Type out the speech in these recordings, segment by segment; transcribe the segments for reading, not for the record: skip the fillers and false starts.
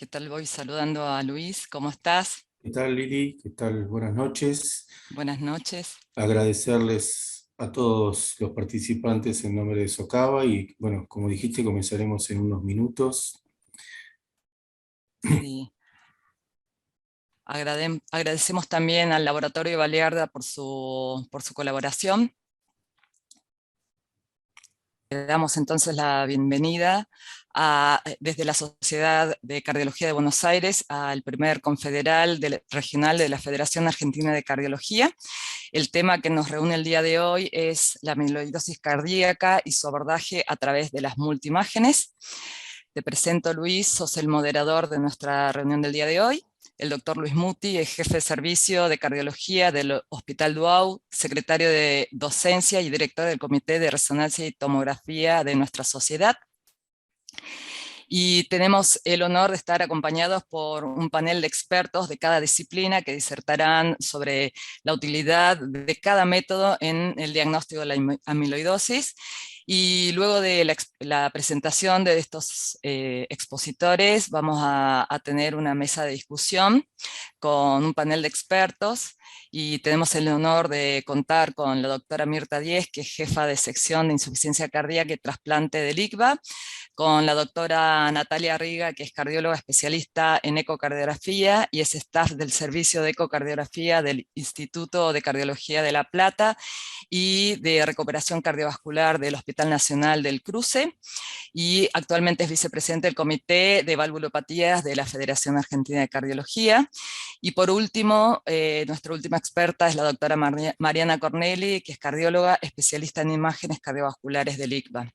¿Qué tal? Voy saludando a Luis. ¿Cómo estás? ¿Qué tal, Lili? ¿Qué tal? Buenas noches. Buenas noches. Agradecerles a todos los participantes en nombre de Socava y, bueno, como dijiste, comenzaremos en unos minutos. Sí. Agradecemos también al Laboratorio Balearda por su colaboración. Le damos entonces la bienvenida desde la Sociedad de Cardiología de Buenos Aires al primer confederal regional de la Federación Argentina de Cardiología. El tema que nos reúne el día de hoy es la amiloidosis cardíaca y su abordaje a través de las multiimágenes. Te presento, Luis, sos el moderador de nuestra reunión del día de hoy. El doctor Luis Muti es jefe de servicio de cardiología del Hospital Duau, secretario de docencia y director del Comité de Resonancia y Tomografía de nuestra sociedad. Y tenemos el honor de estar acompañados por un panel de expertos de cada disciplina que disertarán sobre la utilidad de cada método en el diagnóstico de la amiloidosis. Y luego de la presentación de estos expositores vamos a tener una mesa de discusión con un panel de expertos y tenemos el honor de contar con la doctora Mirta Díez, que es jefa de sección de insuficiencia cardíaca y trasplante del ICVA, con la doctora Natalia Riga, que es cardióloga especialista en ecocardiografía y es staff del servicio de ecocardiografía del Instituto de Cardiología de La Plata y de recuperación cardiovascular del Hospital Nacional del Cruce, y actualmente es vicepresidente del Comité de Valvulopatías de la Federación Argentina de Cardiología. Y por último, nuestra última experta es la doctora Mariana Corneli, que es cardióloga especialista en imágenes cardiovasculares del ICVA.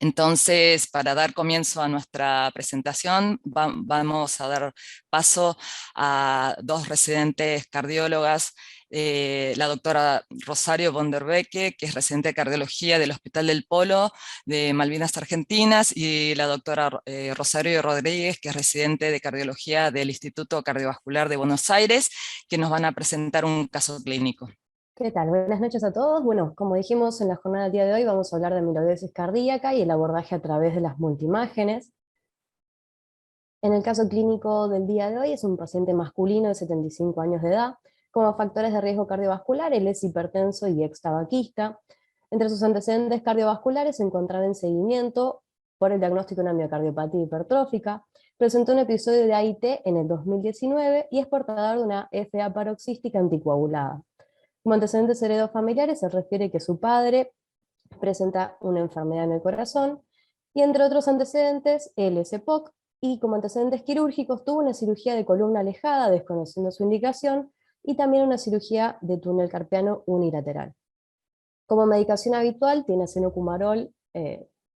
Entonces, para dar comienzo a nuestra presentación, vamos a dar paso a dos residentes cardiólogas, la doctora Rosario von der Becke, que es residente de cardiología del Hospital del Polo de Malvinas Argentinas, y la doctora Rosario Rodríguez, que es residente de cardiología del Instituto Cardiovascular de Buenos Aires, que nos van a presentar un caso clínico. ¿Qué tal? Buenas noches a todos. Bueno, como dijimos en la jornada del día de hoy, vamos a hablar de amiloidosis cardíaca y el abordaje a través de las multiimágenes. En el caso clínico del día de hoy es un paciente masculino de 75 años de edad. Como factores de riesgo cardiovascular, él es hipertenso y ex-tabaquista. Entre sus antecedentes cardiovasculares se encontraba en seguimiento por el diagnóstico de una miocardiopatía hipertrófica. Presentó un episodio de AIT en el 2019 y es portador de una FA paroxística anticoagulada. Como antecedentes heredofamiliares se refiere que su padre presenta una enfermedad en el corazón, y entre otros antecedentes, él es EPOC, y como antecedentes quirúrgicos tuvo una cirugía de columna alejada, desconociendo su indicación, y también una cirugía de túnel carpiano unilateral. Como medicación habitual tiene acenocumarol,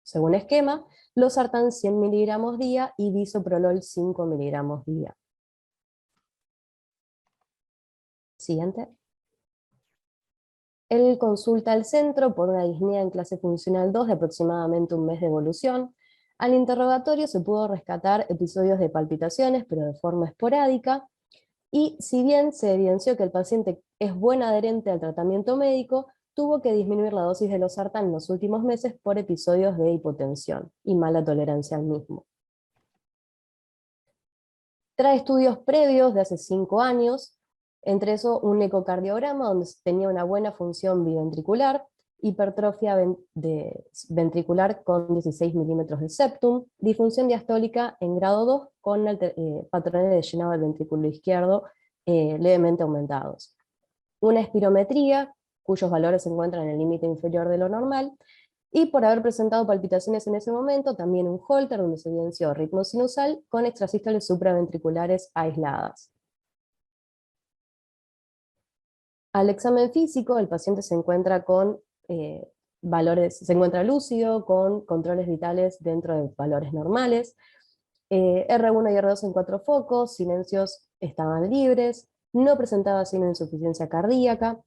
según esquema, losartán 100 miligramos día y bisoprolol 5 miligramos día. Siguiente. Él consulta al centro por una disnea en clase funcional 2 de aproximadamente un mes de evolución. Al interrogatorio se pudo rescatar episodios de palpitaciones, pero de forma esporádica, y si bien se evidenció que el paciente es buen adherente al tratamiento médico, tuvo que disminuir la dosis de losartán en los últimos meses por episodios de hipotensión y mala tolerancia al mismo. Trae estudios previos de hace 5 años, entre eso un ecocardiograma donde tenía una buena función biventricular, hipertrofia ventricular con 16 milímetros de septum, disfunción diastólica en grado 2 con patrones de llenado del ventrículo izquierdo levemente aumentados. Una espirometría, cuyos valores se encuentran en el límite inferior de lo normal, y por haber presentado palpitaciones en ese momento, también un Holter donde se evidenció ritmo sinusal con extrasístoles supraventriculares aisladas. Al examen físico, el paciente se encuentra con se encuentra lúcido, con controles vitales dentro de valores normales, R1 y R2 en 4 focos, silencios estaban libres, no presentaba signo de insuficiencia cardíaca.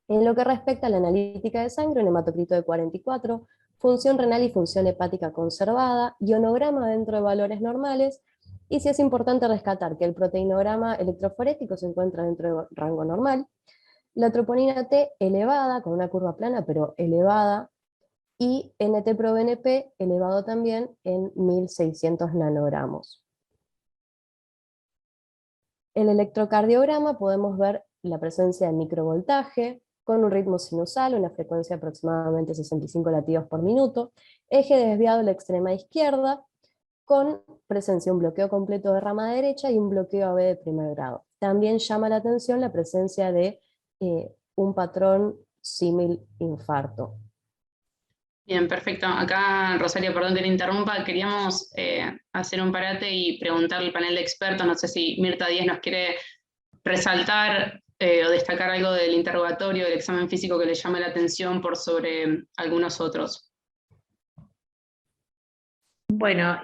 En lo que respecta a la analítica de sangre, un hematocrito de 44, función renal y función hepática conservada, ionograma dentro de valores normales, y sí es importante rescatar que el proteinograma electroforético se encuentra dentro de rango normal, la troponina T elevada, con una curva plana pero elevada, y NT-proBNP elevado también en 1600 nanogramos. El electrocardiograma podemos ver la presencia de microvoltaje, con un ritmo sinusal, una frecuencia de aproximadamente 65 latidos por minuto, eje desviado a la extrema izquierda, con presencia de un bloqueo completo de rama derecha y un bloqueo AB de primer grado. También llama la atención la presencia de un patrón símil infarto. Bien, perfecto. Acá, Rosario, perdón que te interrumpa, queríamos hacer un parate y preguntarle al panel de expertos, no sé si Mirta Díez nos quiere resaltar o destacar algo del interrogatorio, del examen físico que le llame la atención por sobre algunos otros. Bueno,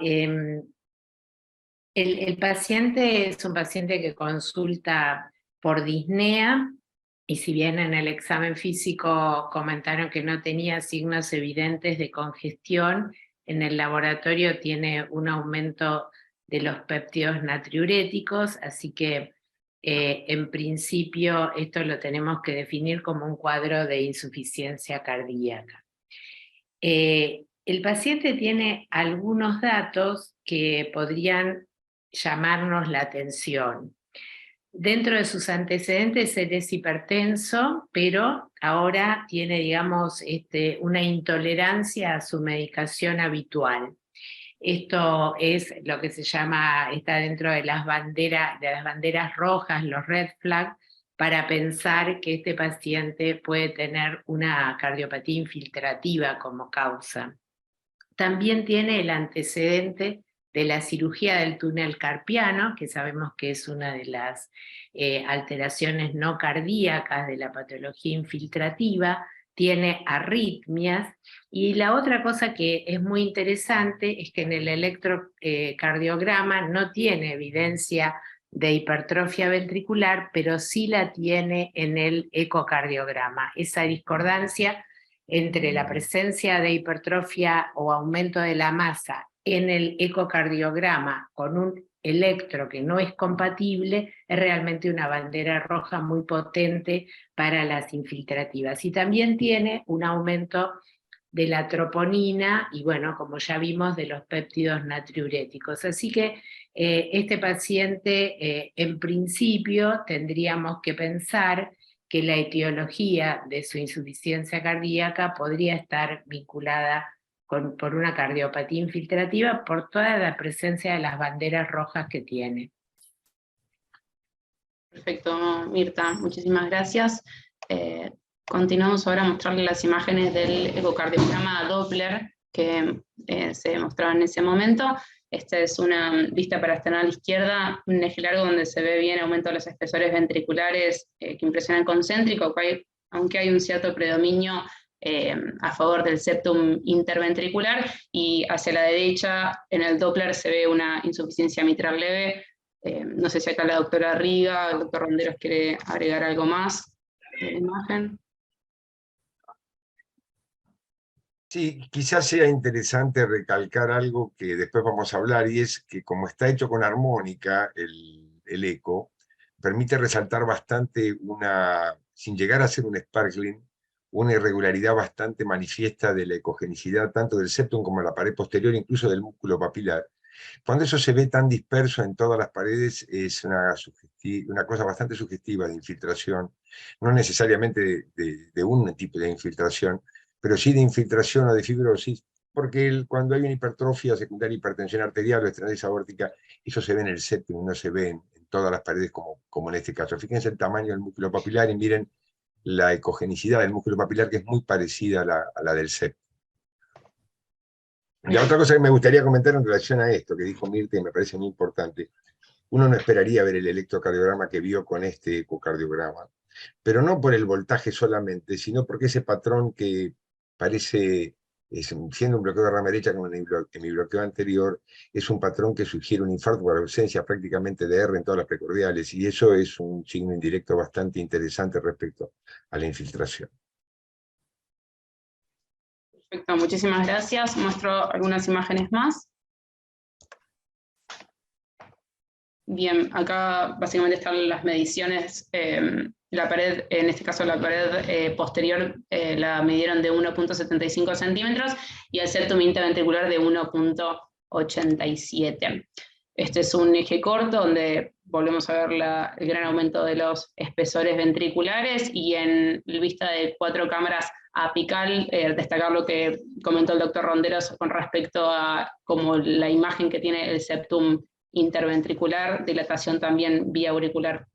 el paciente es un paciente que consulta por disnea, y si bien en el examen físico comentaron que no tenía signos evidentes de congestión, en el laboratorio tiene un aumento de los péptidos natriuréticos, así que en principio esto lo tenemos que definir como un cuadro de insuficiencia cardíaca. El paciente tiene algunos datos que podrían llamarnos la atención. Dentro de sus antecedentes, él es hipertenso, pero ahora tiene, digamos, una intolerancia a su medicación habitual. Esto es lo que se llama, está dentro de las banderas rojas, los red flags, para pensar que este paciente puede tener una cardiopatía infiltrativa como causa. También tiene el antecedente de la cirugía del túnel carpiano, que sabemos que es una de las alteraciones no cardíacas de la patología infiltrativa, tiene arritmias, y la otra cosa que es muy interesante es que en el electrocardiograma no tiene evidencia de hipertrofia ventricular, pero sí la tiene en el ecocardiograma. Esa discordancia entre la presencia de hipertrofia o aumento de la masa en el ecocardiograma con un electro que no es compatible, es realmente una bandera roja muy potente para las infiltrativas. Y también tiene un aumento de la troponina y, bueno, como ya vimos, de los péptidos natriuréticos. Así que este paciente, en principio, tendríamos que pensar que la etiología de su insuficiencia cardíaca podría estar vinculada por una cardiopatía infiltrativa por toda la presencia de las banderas rojas que tiene. Perfecto, Mirta, muchísimas gracias. Continuamos ahora a mostrarle las imágenes del ecocardiograma Doppler que se mostraba en ese momento. Esta es una vista parasternal izquierda, un eje largo donde se ve bien aumento de los espesores ventriculares que impresionan concéntrico, aunque hay un cierto predominio a favor del septum interventricular, y hacia la derecha en el Doppler se ve una insuficiencia mitral leve. No sé si acá la doctora Riga, el doctor Ronderos quiere agregar algo más de la imagen. Sí, quizás sea interesante recalcar algo que después vamos a hablar, y es que como está hecho con armónica, el eco, permite resaltar bastante sin llegar a ser un sparkling, una irregularidad bastante manifiesta de la ecogenicidad, tanto del septum como de la pared posterior, incluso del músculo papilar. Cuando eso se ve tan disperso en todas las paredes, es una cosa bastante sugestiva de infiltración, no necesariamente de un tipo de infiltración, pero sí de infiltración o de fibrosis, porque cuando hay una hipertrofia secundaria, hipertensión arterial o estenosis aórtica, eso se ve en el septum, no se ve en todas las paredes como en este caso. Fíjense el tamaño del músculo papilar y miren la ecogenicidad del músculo papilar, que es muy parecida a la del septum. La otra cosa que me gustaría comentar en relación a esto que dijo Mirta, y me parece muy importante, uno no esperaría ver el electrocardiograma que vio con este ecocardiograma, pero no por el voltaje solamente, sino porque ese patrón que parece, siendo un bloqueo de rama derecha como en mi bloqueo anterior, es un patrón que sugiere un infarto por ausencia prácticamente de R en todas las precordiales, y eso es un signo indirecto bastante interesante respecto a la infiltración. Perfecto, muchísimas gracias. Muestro algunas imágenes más. Bien, acá básicamente están las mediciones. La pared, en este caso la pared posterior, la midieron de 1.75 centímetros y el septum interventricular de 1.87. Este es un eje corto donde volvemos a ver el gran aumento de los espesores ventriculares, y en vista de 4 cámaras apical, destacar lo que comentó el doctor Ronderos con respecto a como la imagen que tiene el septum interventricular, dilatación también vía auricular.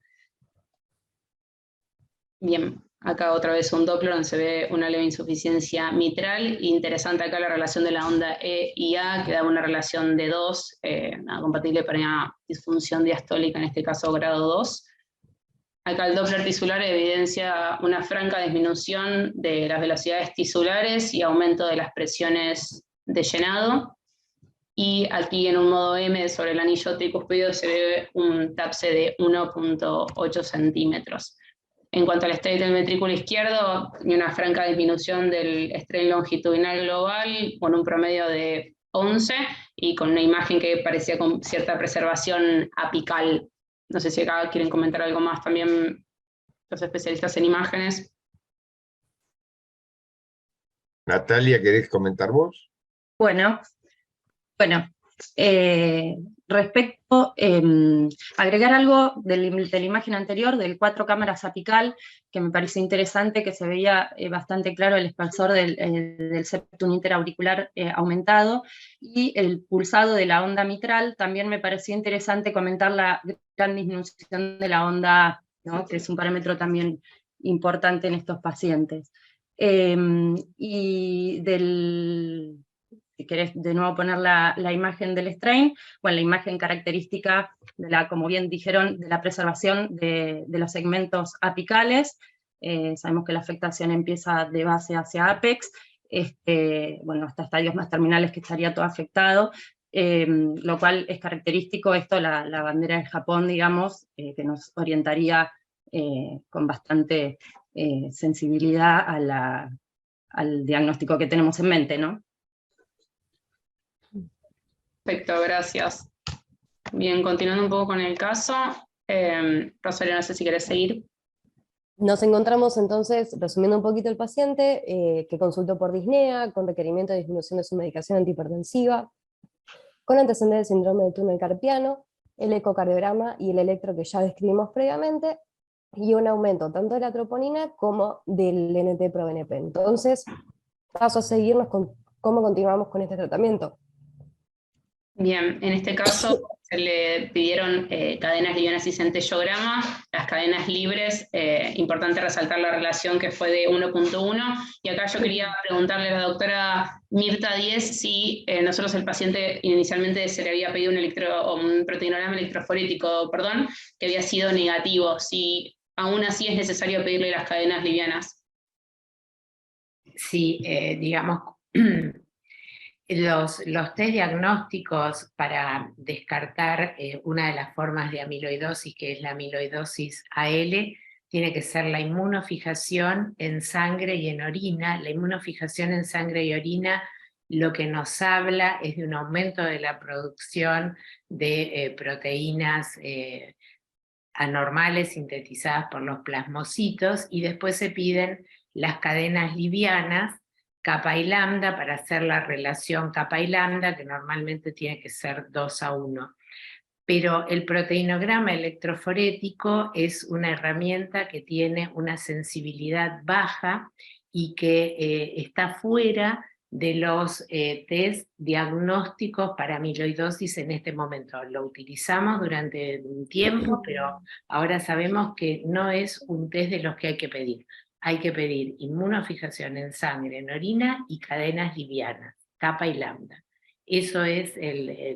Bien, acá otra vez un Doppler donde se ve una leve insuficiencia mitral. Interesante acá la relación de la onda E y A, que da una relación de 2, compatible para una disfunción diastólica, en este caso grado 2. Acá el Doppler tisular evidencia una franca disminución de las velocidades tisulares y aumento de las presiones de llenado. Y aquí en un modo M sobre el anillo tricuspidio se ve un TAPSE de 1.8 centímetros. En cuanto al strain del ventrículo izquierdo, hay una franca disminución del strain longitudinal global con un promedio de 11 y con una imagen que parecía con cierta preservación apical. No sé si acá quieren comentar algo más también los especialistas en imágenes. Natalia, ¿querés comentar vos? Bueno, respecto, agregar algo de la imagen anterior, del 4 cámaras apical, que me pareció interesante, que se veía bastante claro el expansor del septum interauricular aumentado, y el pulsado de la onda mitral. También me pareció interesante comentar la gran disminución de la onda, ¿no?, que es un parámetro también importante en estos pacientes. Y si querés de nuevo poner la imagen del strain, bueno, la imagen característica de la, como bien dijeron, de la preservación de los segmentos apicales. Sabemos que la afectación empieza de base hacia apex, bueno, hasta estadios más terminales que estaría todo afectado, lo cual es característico esto, la bandera de Japón, digamos, que nos orientaría con bastante sensibilidad al diagnóstico que tenemos en mente, ¿no? Perfecto, gracias. Bien, continuando un poco con el caso, Rosario, no sé si querés seguir. Nos encontramos entonces, resumiendo un poquito el paciente, que consultó por disnea, con requerimiento de disminución de su medicación antihipertensiva, con antecedente de síndrome del túnel carpiano, el ecocardiograma y el electro que ya describimos previamente, y un aumento tanto de la troponina como del NT-proBNP. Entonces, paso a seguirnos con cómo continuamos con este tratamiento. Bien, en este caso se le pidieron cadenas livianas y centellograma. Las cadenas libres, importante resaltar la relación que fue de 1.1, y acá yo quería preguntarle a la doctora Mirta Díez si nosotros el paciente inicialmente se le había pedido un proteinograma electroforético, que había sido negativo, si aún así es necesario pedirle las cadenas livianas. Sí, digamos, los test diagnósticos para descartar una de las formas de amiloidosis, que es la amiloidosis AL, tiene que ser la inmunofijación en sangre y en orina. La inmunofijación en sangre y orina lo que nos habla es de un aumento de la producción de proteínas anormales sintetizadas por los plasmocitos, y después se piden las cadenas livianas, kappa y lambda, para hacer la relación kappa y lambda, que normalmente tiene que ser 2:1. Pero el proteinograma electroforético es una herramienta que tiene una sensibilidad baja y que está fuera de los test diagnósticos para amiloidosis en este momento. Lo utilizamos durante un tiempo, pero ahora sabemos que no es un test de los que hay que pedir. Hay que pedir inmunofijación en sangre, en orina y cadenas livianas, kappa y lambda. Eso es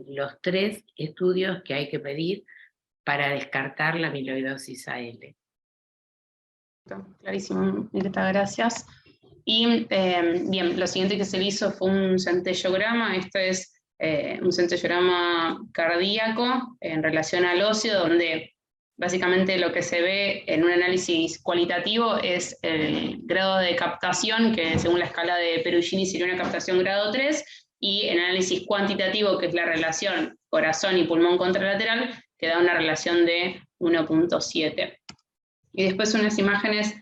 los 3 estudios que hay que pedir para descartar la amiloidosis AL. Clarísimo, Mirta, gracias. Y bien, lo siguiente que se le hizo fue un centellograma. Este es un centellograma cardíaco en relación al óseo, donde básicamente lo que se ve en un análisis cualitativo es el grado de captación, que según la escala de Perugini sería una captación grado 3, y en análisis cuantitativo, que es la relación corazón y pulmón contralateral, que da una relación de 1.7. Y después unas imágenes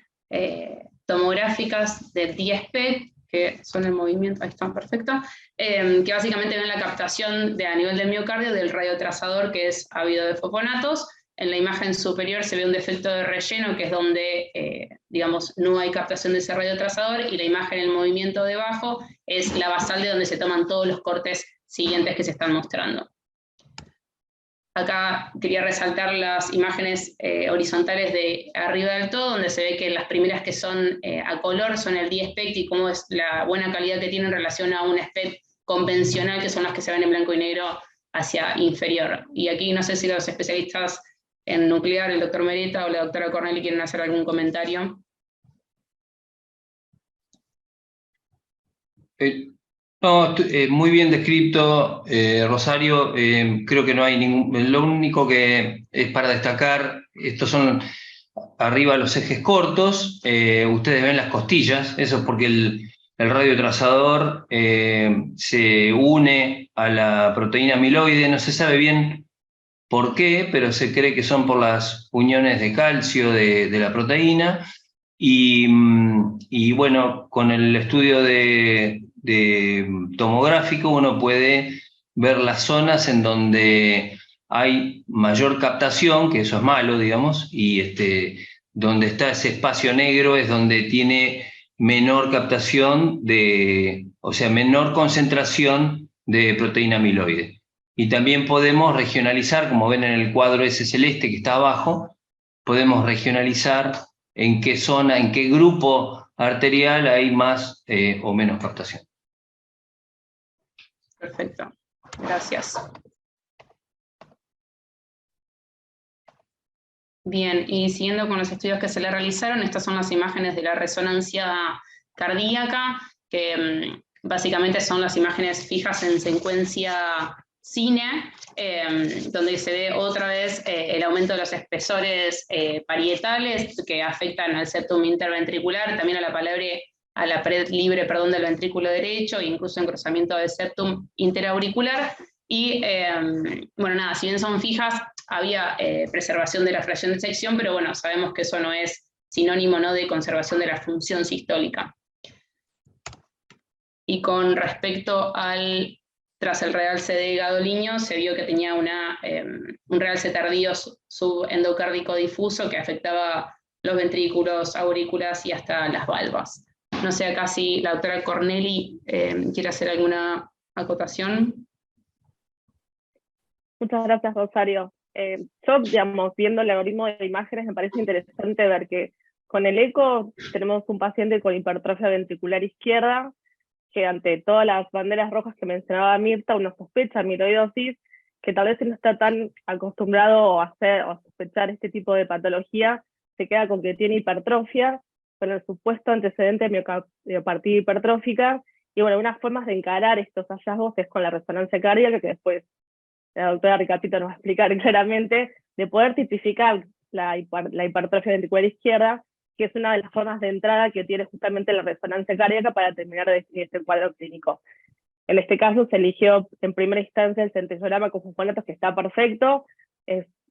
tomográficas del DSP, que son el movimiento, ahí están, perfecto, que básicamente ven la captación a nivel del miocardio del radiotrazador, que es ávido de fosfonatos, En la imagen superior se ve un defecto de relleno, que es donde, digamos, no hay captación de ese radiotrazador, y la imagen en movimiento debajo es la basal de donde se toman todos los cortes siguientes que se están mostrando. Acá quería resaltar las imágenes horizontales de arriba del todo, donde se ve que las primeras que son a color son el D-SPECT y cómo es la buena calidad que tiene en relación a un SPECT convencional, que son las que se ven en blanco y negro hacia inferior. Y aquí no sé si los especialistas en nuclear, el doctor Mereta o la doctora Corneli, quieren hacer algún comentario. No, muy bien descrito, Rosario. Creo que no hay ningún... Lo único que es para destacar, estos son arriba los ejes cortos, ustedes ven las costillas, eso es porque el radiotrazador se une a la proteína amiloide, no se sabe bien por qué, pero se cree que son por las uniones de calcio de la proteína, y bueno, con el estudio de tomográfico uno puede ver las zonas en donde hay mayor captación, que eso es malo, digamos, y donde está ese espacio negro es donde tiene menor captación o sea, menor concentración de proteína amiloide. Y también podemos regionalizar, como ven en el cuadro ese celeste que está abajo, podemos regionalizar en qué zona, en qué grupo arterial hay más o menos captación. Perfecto, gracias. Bien, y siguiendo con los estudios que se le realizaron, estas son las imágenes de la resonancia cardíaca, que básicamente son las imágenes fijas en secuencia cine, donde se ve otra vez el aumento de los espesores parietales que afectan al septum interventricular, también a la pared libre, perdón, del ventrículo derecho, e incluso engrosamiento del septum interauricular. Y bueno, nada, si bien son fijas, había preservación de la fracción de sección, pero bueno, sabemos que eso no es sinónimo, ¿no?, de conservación de la función sistólica. Y con respecto tras el realce de gadolinios, se vio que tenía un realce tardío subendocárdico difuso que afectaba los ventrículos, aurículas y hasta las valvas. No sé acá si la doctora Corneli quiere hacer alguna acotación. Muchas gracias, Rosario. Yo, digamos, viendo el algoritmo de imágenes, me parece interesante ver que con el eco tenemos un paciente con hipertrofia ventricular izquierda, que ante todas las banderas rojas que mencionaba Mirta, uno sospecha amiloidosis, que tal vez si no está tan acostumbrado a sospechar este tipo de patología, se queda con que tiene hipertrofia, con el supuesto antecedente de miopatía hipertrófica, y bueno, unas formas de encarar estos hallazgos es con la resonancia cardíaca, que después la doctora Ricapito nos va a explicar claramente, de poder tipificar la hipertrofia ventricular izquierda, que es una de las formas de entrada que tiene justamente la resonancia cardíaca para terminar de definir este cuadro clínico. En este caso se eligió en primera instancia el centellograma con fosfolatos, que está perfecto.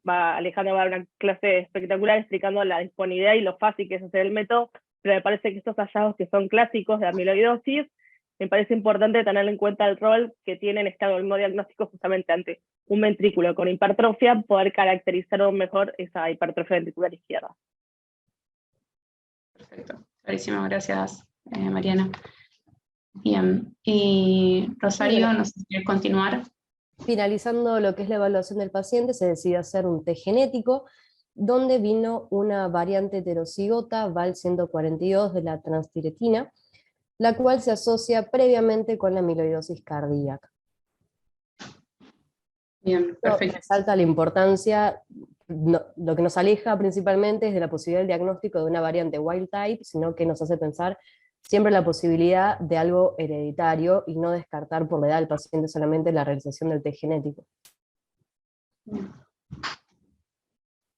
Alejandro va a dar una clase espectacular explicando la disponibilidad y lo fácil que es hacer el método, pero me parece que estos hallazgos que son clásicos de amiloidosis, me parece importante tener en cuenta el rol que tiene este algoritmo diagnóstico justamente ante un ventrículo con hipertrofia, poder caracterizar aún mejor esa hipertrofia ventricular izquierda. Perfecto, clarísimo, gracias, Mariana. Bien, y Rosario, no sé si quieres continuar. Finalizando lo que es la evaluación del paciente, se decide hacer un test genético, donde vino una variante heterocigota VAL142 de la transtiretina, la cual se asocia previamente con la amiloidosis cardíaca. Bien, perfecto. Resalta la importancia, lo que nos aleja principalmente es de la posibilidad del diagnóstico de una variante wild type, sino que nos hace pensar siempre la posibilidad de algo hereditario y no descartar por la edad del paciente solamente la realización del test genético.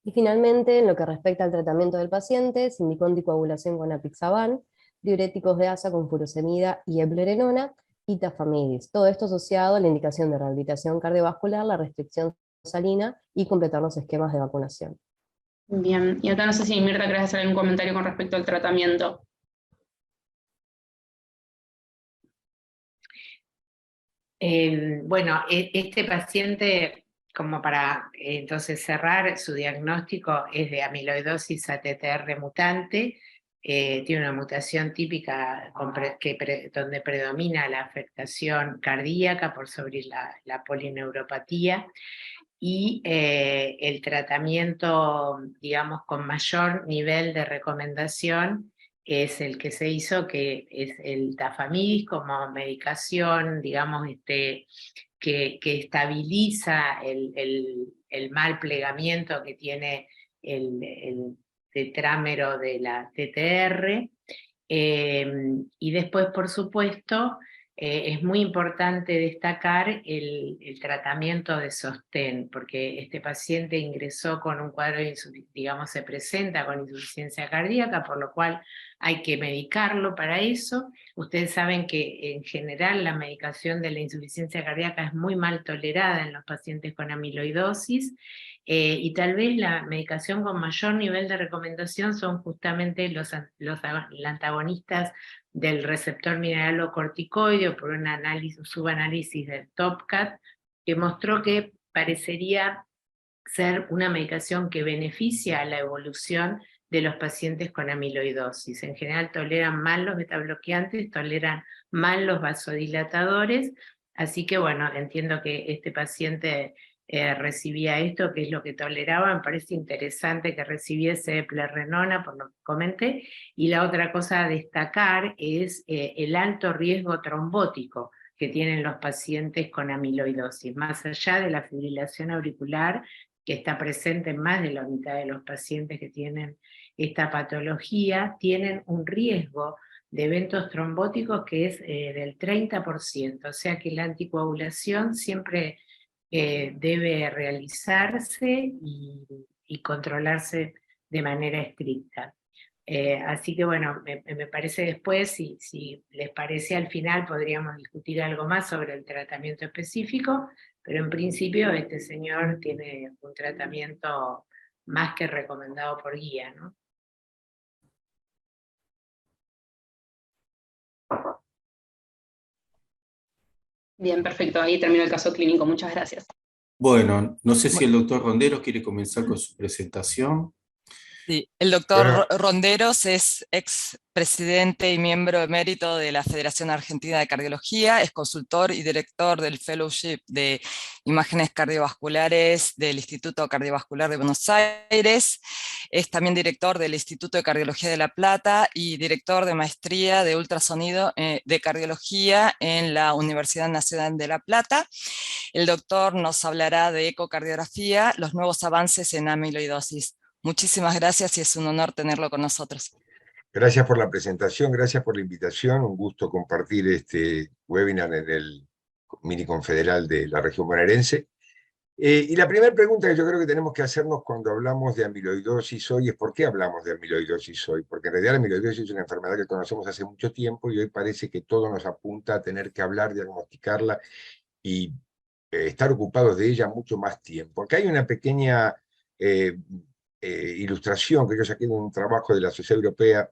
Y finalmente, en lo que respecta al tratamiento del paciente, se indicó anticoagulación con apixaban, diuréticos de asa con furosemida y eplerenona, y tafamidis. Todo esto asociado a la indicación de rehabilitación cardiovascular, la restricción salina y completar los esquemas de vacunación. Bien, y acá no sé si Mirta querés hacer algún comentario con respecto al tratamiento. Bueno, este paciente como para entonces cerrar, su diagnóstico es de amiloidosis ATTR mutante, tiene una mutación típica donde predomina la afectación cardíaca por sobre la polineuropatía, y el tratamiento, digamos, con mayor nivel de recomendación es el que se hizo, que es el tafamidis como medicación, digamos, que estabiliza el mal plegamiento que tiene el tetrámero de la TTR. Y después, por supuesto, es muy importante destacar el tratamiento de sostén, porque este paciente ingresó con un cuadro, digamos, se presenta con insuficiencia cardíaca, por lo cual hay que medicarlo para eso. Ustedes saben que en general la medicación de la insuficiencia cardíaca es muy mal tolerada en los pacientes con amiloidosis, y tal vez la medicación con mayor nivel de recomendación son justamente los antagonistas del receptor mineralocorticoide por un subanálisis del TopCat, que mostró que parecería ser una medicación que beneficia a la evolución de los pacientes con amiloidosis. En general toleran mal los betabloqueantes, toleran mal los vasodilatadores, así que bueno, entiendo que este paciente recibía esto, que es lo que toleraba. Me parece interesante que recibiese eplerenona, por lo que comenté. Y la otra cosa a destacar es el alto riesgo trombótico que tienen los pacientes con amiloidosis, más allá de la fibrilación auricular, que está presente en más de la mitad de los pacientes que tienen esta patología, tienen un riesgo de eventos trombóticos que es del 30%, o sea que la anticoagulación siempre debe realizarse y controlarse de manera estricta. Así que bueno, me parece después, si les parece al final, podríamos discutir algo más sobre el tratamiento específico, pero en principio este señor tiene un tratamiento más que recomendado por guía, ¿no? Bien, perfecto. Ahí terminó el caso clínico. Muchas gracias. Bueno, no sé si el doctor Ronderos quiere comenzar con su presentación. Sí, el doctor Ronderos es expresidente y miembro emérito de la Federación Argentina de Cardiología, es consultor y director del Fellowship de Imágenes Cardiovasculares del Instituto Cardiovascular de Buenos Aires, es también director del Instituto de Cardiología de La Plata y director de maestría de ultrasonido de cardiología en la Universidad Nacional de La Plata. El doctor nos hablará de ecocardiografía, los nuevos avances en amiloidosis. Muchísimas gracias y es un honor tenerlo con nosotros. Gracias por la presentación, gracias por la invitación. Un gusto compartir este webinar en el Miniconfederal de la región bonaerense. Y la primera pregunta que yo creo que tenemos que hacernos cuando hablamos de amiloidosis hoy es ¿por qué hablamos de amiloidosis hoy? Porque en realidad la amiloidosis es una enfermedad que conocemos hace mucho tiempo y hoy parece que todo nos apunta a tener que hablar, diagnosticarla y estar ocupados de ella mucho más tiempo. Acá hay una pequeña ilustración que yo saqué de un trabajo de la Sociedad Europea,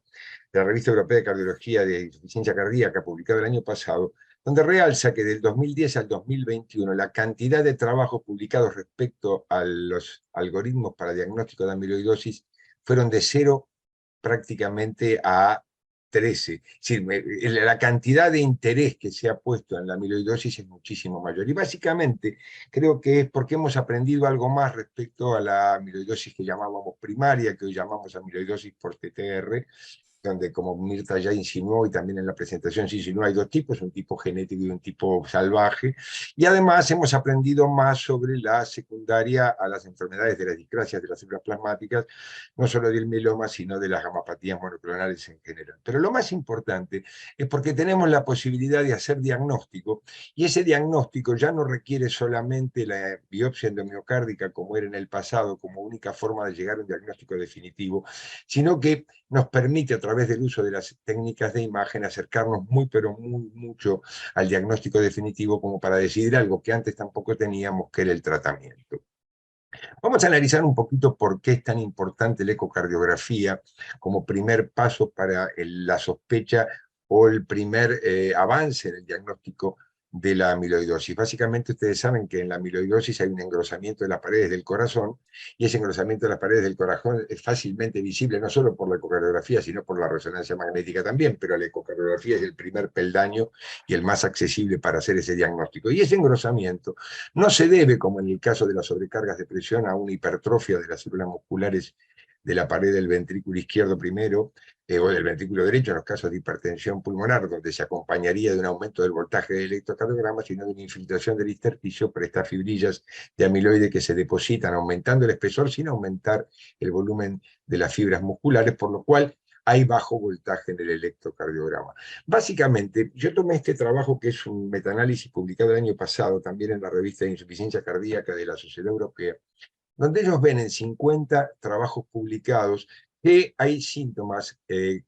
de la Revista Europea de Cardiología de Insuficiencia Cardíaca, publicado el año pasado, donde realza que del 2010 al 2021 la cantidad de trabajos publicados respecto a los algoritmos para diagnóstico de amiloidosis fueron de 0 prácticamente a 13. Es decir, la cantidad de interés que se ha puesto en la amiloidosis es muchísimo mayor. Y básicamente creo que es porque hemos aprendido algo más respecto a la amiloidosis que llamábamos primaria, que hoy llamamos amiloidosis por TTR, donde como Mirta ya insinuó y también en la presentación se insinuó, hay dos tipos, un tipo genético y un tipo salvaje, y además hemos aprendido más sobre la secundaria a las enfermedades de las discrasias de las células plasmáticas, no solo del mieloma, sino de las gamapatías monoclonales en general. Pero lo más importante es porque tenemos la posibilidad de hacer diagnóstico, y ese diagnóstico ya no requiere solamente la biopsia endomiocárdica como era en el pasado, como única forma de llegar a un diagnóstico definitivo, sino que nos permite a través del uso de las técnicas de imagen acercarnos mucho al diagnóstico definitivo como para decidir algo que antes tampoco teníamos, que era el tratamiento. Vamos a analizar un poquito por qué es tan importante la ecocardiografía como primer paso para la sospecha o el primer avance en el diagnóstico de la amiloidosis. Básicamente ustedes saben que en la amiloidosis hay un engrosamiento de las paredes del corazón, y ese engrosamiento de las paredes del corazón es fácilmente visible no solo por la ecocardiografía, sino por la resonancia magnética también, pero la ecocardiografía es el primer peldaño y el más accesible para hacer ese diagnóstico. Y ese engrosamiento no se debe, como en el caso de las sobrecargas de presión, a una hipertrofia de las células musculares de la pared del ventrículo izquierdo primero, o del ventrículo derecho en los casos de hipertensión pulmonar, donde se acompañaría de un aumento del voltaje del electrocardiograma, sino de una infiltración del intersticio por estas fibrillas de amiloide que se depositan, aumentando el espesor sin aumentar el volumen de las fibras musculares, por lo cual hay bajo voltaje en el electrocardiograma. Básicamente, yo tomé este trabajo, que es un metaanálisis publicado el año pasado, también en la revista de Insuficiencia Cardíaca de la Sociedad Europea, donde ellos ven en 50 trabajos publicados que hay síntomas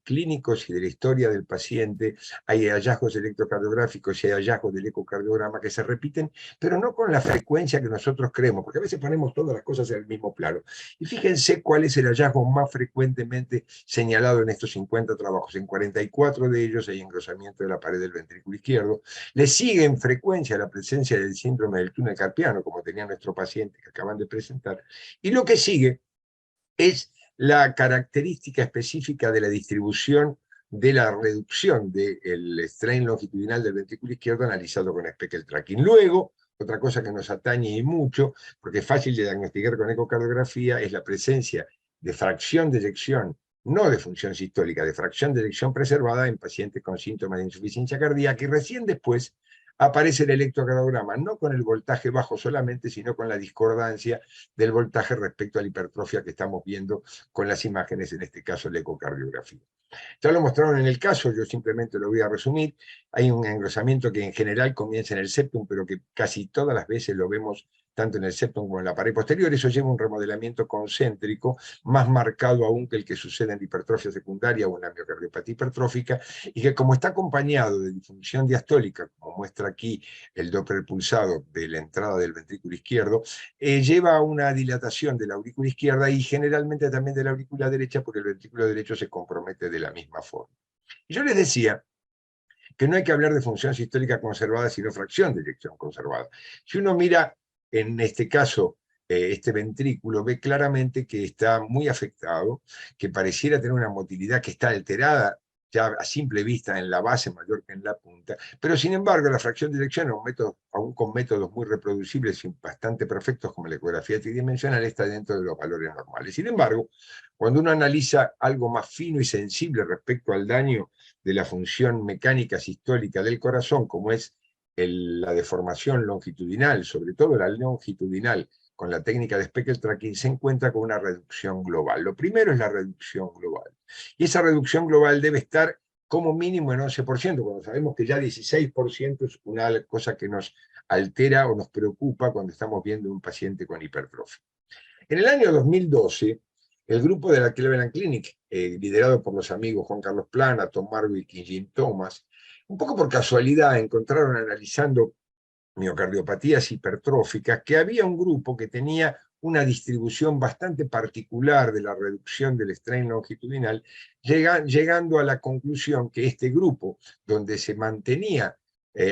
clínicos y de la historia del paciente, hay hallazgos electrocardiográficos y hay hallazgos del ecocardiograma que se repiten, pero no con la frecuencia que nosotros creemos, porque a veces ponemos todas las cosas en el mismo plano. Y fíjense cuál es el hallazgo más frecuentemente señalado en estos 50 trabajos. En 44 de ellos hay engrosamiento de la pared del ventrículo izquierdo. Le sigue en frecuencia la presencia del síndrome del túnel carpiano, como tenía nuestro paciente que acaban de presentar. Y lo que sigue es la característica específica de la distribución de la reducción del strain longitudinal del ventrículo izquierdo analizado con speckle tracking. Luego, otra cosa que nos atañe y mucho, porque es fácil de diagnosticar con ecocardiografía, es la presencia de fracción de eyección, no de función sistólica, de fracción de eyección preservada en pacientes con síntomas de insuficiencia cardíaca, y recién después aparece el electrocardiograma, no con el voltaje bajo solamente, sino con la discordancia del voltaje respecto a la hipertrofia que estamos viendo con las imágenes, en este caso la ecocardiografía. Ya lo mostraron en el caso, yo simplemente lo voy a resumir. Hay un engrosamiento que en general comienza en el septum, pero que casi todas las veces lo vemos tanto en el septum como en la pared posterior. Eso lleva a un remodelamiento concéntrico, más marcado aún que el que sucede en la hipertrofia secundaria o en la miocardiopatía hipertrófica, y que como está acompañado de disfunción diastólica, como muestra aquí el Doppler pulsado de la entrada del ventrículo izquierdo, lleva a una dilatación de la aurícula izquierda y generalmente también de la aurícula derecha, porque el ventrículo derecho se compromete de la misma forma. Y yo les decía que no hay que hablar de función sistólica conservada, sino fracción de eyección conservada. Si uno mira, en este caso, este ventrículo, ve claramente que está muy afectado, que pareciera tener una motilidad que está alterada ya a simple vista en la base mayor que en la punta, pero sin embargo la fracción de eyección, aún con métodos muy reproducibles y bastante perfectos como la ecografía tridimensional, está dentro de los valores normales. Sin embargo, cuando uno analiza algo más fino y sensible respecto al daño de la función mecánica sistólica del corazón, como es la deformación longitudinal, sobre todo la longitudinal, con la técnica de speckle tracking, se encuentra con una reducción global. Lo primero es la reducción global. Y esa reducción global debe estar como mínimo en 11%, cuando sabemos que ya 16% es una cosa que nos altera o nos preocupa cuando estamos viendo un paciente con hipertrofia. En el año 2012, el grupo de la Cleveland Clinic, liderado por los amigos Juan Carlos Plana, Tom Marwick y Jim Thomas, un poco por casualidad encontraron, analizando miocardiopatías hipertróficas, que había un grupo que tenía una distribución bastante particular de la reducción del strain longitudinal, llegando a la conclusión que este grupo, donde se mantenía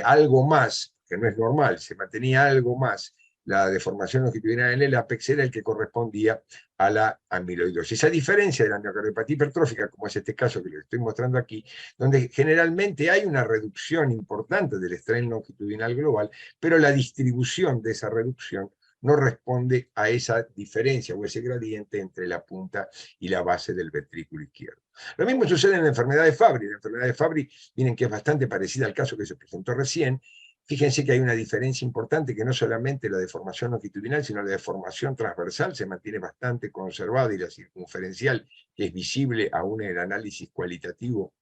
algo más, que no es normal, se mantenía algo más la deformación longitudinal en el ápex, era el que correspondía a la amiloidosis. A diferencia de la miocardiopatía hipertrófica, como es este caso que les estoy mostrando aquí, donde generalmente hay una reducción importante del strain longitudinal global, pero la distribución de esa reducción no responde a esa diferencia o ese gradiente entre la punta y la base del ventrículo izquierdo. Lo mismo sucede en la enfermedad de Fabry. La enfermedad de Fabry, miren que es bastante parecida al caso que se presentó recién. Fíjense que hay una diferencia importante, que no solamente la deformación longitudinal, sino la deformación transversal se mantiene bastante conservada, y la circunferencial, que es visible aún en el análisis cualitativo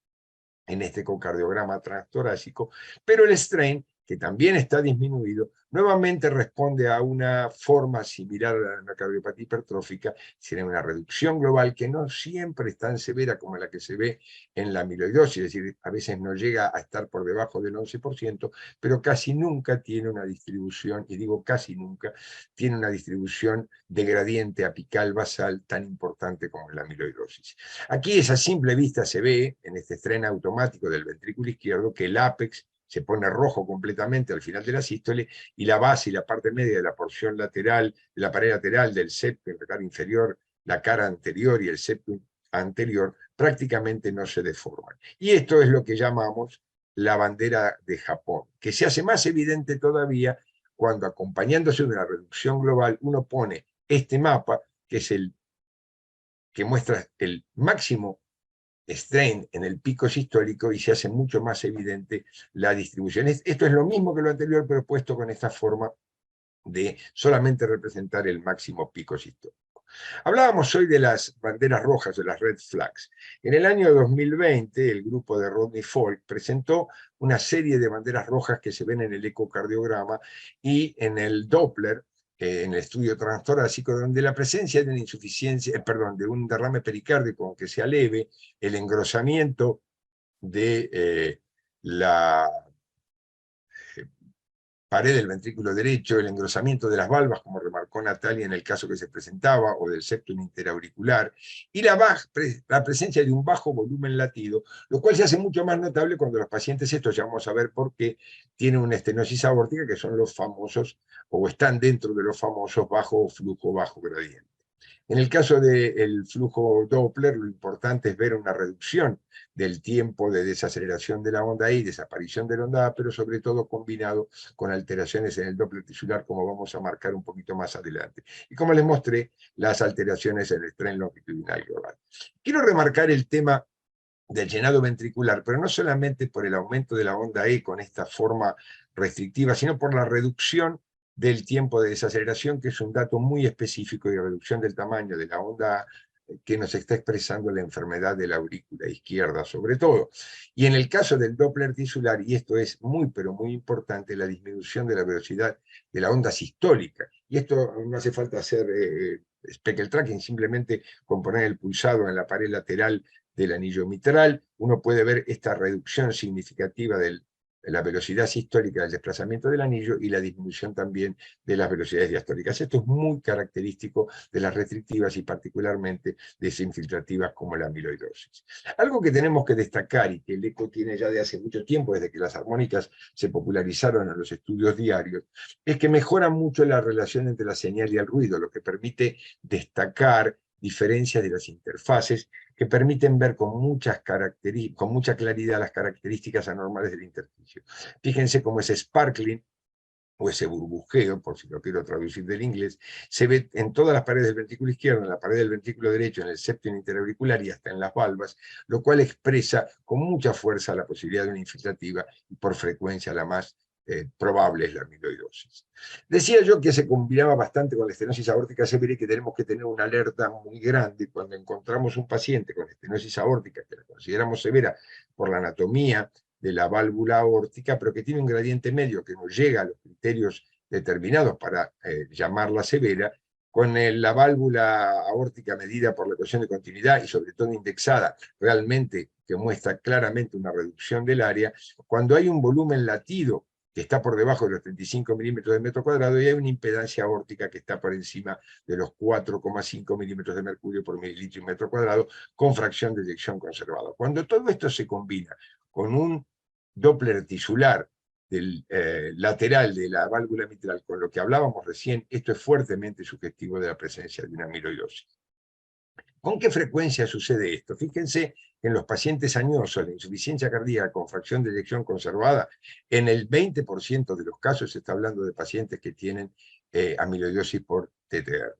en este ecocardiograma transtorácico, pero el strain, que también está disminuido, nuevamente responde a una forma similar a la cardiopatía hipertrófica, sino una reducción global que no siempre es tan severa como la que se ve en la amiloidosis, es decir, a veces no llega a estar por debajo del 11%, pero casi nunca tiene una distribución, y digo casi nunca, tiene una distribución de gradiente apical basal tan importante como en la amiloidosis. Aquí, a simple vista, se ve, en este strain automático del ventrículo izquierdo, que el ápex se pone rojo completamente al final de la sístole, y la base y la parte media de la porción lateral, de la pared lateral del septum, la cara inferior, la cara anterior y el septum anterior, prácticamente no se deforman. Y esto es lo que llamamos la bandera de Japón, que se hace más evidente todavía cuando, acompañándose de una reducción global, uno pone este mapa, que es el que muestra el máximo strain en el pico sistólico, y se hace mucho más evidente la distribución. Esto es lo mismo que lo anterior, pero puesto con esta forma de solamente representar el máximo pico sistólico. Hablábamos hoy de las banderas rojas, de las red flags. En el año 2020, el grupo de Rodney Folk presentó una serie de banderas rojas que se ven en el ecocardiograma y en el Doppler, en el estudio transtorácico, donde la presencia de una insuficiencia, de un derrame pericárdico, aunque sea leve, el engrosamiento de la pared del ventrículo derecho, el engrosamiento de las valvas, como remarcó Natalia en el caso que se presentaba, o del septum interauricular, y la presencia de un bajo volumen latido, lo cual se hace mucho más notable cuando los pacientes, estos ya vamos a ver por qué, tienen una estenosis aórtica, que son los famosos, o están dentro de los famosos bajo flujo, bajo gradiente. En el caso del flujo Doppler, lo importante es ver una reducción del tiempo de desaceleración de la onda I, desaparición de la onda A, pero sobre todo combinado con alteraciones en el Doppler tisular, como vamos a marcar un poquito más adelante. Y como les mostré, las alteraciones en el strain longitudinal global. Quiero remarcar el tema del llenado ventricular, pero no solamente por el aumento de la onda E con esta forma restrictiva, sino por la reducción del tiempo de desaceleración, que es un dato muy específico, y reducción del tamaño de la onda que nos está expresando la enfermedad de la aurícula izquierda sobre todo. Y en el caso del Doppler tisular, y esto es muy pero muy importante, la disminución de la velocidad de la onda sistólica. Y esto no hace falta hacer speckle tracking, simplemente con poner el pulsado en la pared lateral del anillo mitral, uno puede ver esta reducción significativa de la velocidad sistólica del desplazamiento del anillo y la disminución también de las velocidades diastólicas. Esto es muy característico de las restrictivas y particularmente desinfiltrativas como la amiloidosis. Algo que tenemos que destacar y que el eco tiene ya de hace mucho tiempo, desde que las armónicas se popularizaron en los estudios diarios, es que mejora mucho la relación entre la señal y el ruido, lo que permite destacar diferencias de las interfaces que permiten ver con mucha claridad las características anormales del intersticio. Fíjense cómo ese sparkling, o ese burbujeo, por si lo quiero traducir del inglés, se ve en todas las paredes del ventrículo izquierdo, en la pared del ventrículo derecho, en el septum interauricular y hasta en las valvas, lo cual expresa con mucha fuerza la posibilidad de una infiltrativa, y por frecuencia la más probable es la amiloidosis. Decía yo que se combinaba bastante con la estenosis aórtica severa y que tenemos que tener una alerta muy grande cuando encontramos un paciente con estenosis aórtica, que la consideramos severa por la anatomía de la válvula aórtica, pero que tiene un gradiente medio que no llega a los criterios determinados para llamarla severa, con la válvula aórtica medida por la ecuación de continuidad y sobre todo indexada realmente, que muestra claramente una reducción del área, cuando hay un volumen latido que está por debajo de los 35 milímetros de metro cuadrado, y hay una impedancia aórtica que está por encima de los 4,5 milímetros de mercurio por mililitro y metro cuadrado, con fracción de eyección conservada. Cuando todo esto se combina con un Doppler tisular del lateral de la válvula mitral, con lo que hablábamos recién, esto es fuertemente sugestivo de la presencia de una amiloidosis. ¿Con qué frecuencia sucede esto? Fíjense que en los pacientes añosos, la insuficiencia cardíaca con fracción de eyección conservada, en el 20% de los casos se está hablando de pacientes que tienen amiloidosis por TTR.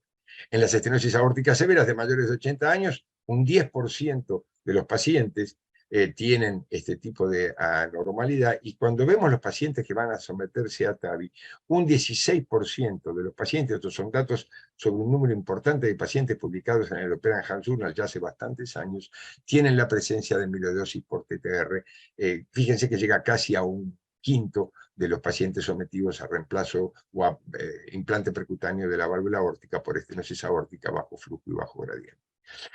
En las estenosis aórticas severas de mayores de 80 años, un 10% de los pacientes tienen este tipo de anormalidad, y cuando vemos los pacientes que van a someterse a TAVI, un 16% de los pacientes, estos son datos sobre un número importante de pacientes publicados en el European Heart Journal ya hace bastantes años, tienen la presencia de amiloidosis por TTR. Fíjense que llega casi a un quinto de los pacientes sometidos a reemplazo o a implante percutáneo de la válvula aórtica por estenosis aórtica bajo flujo y bajo gradiente.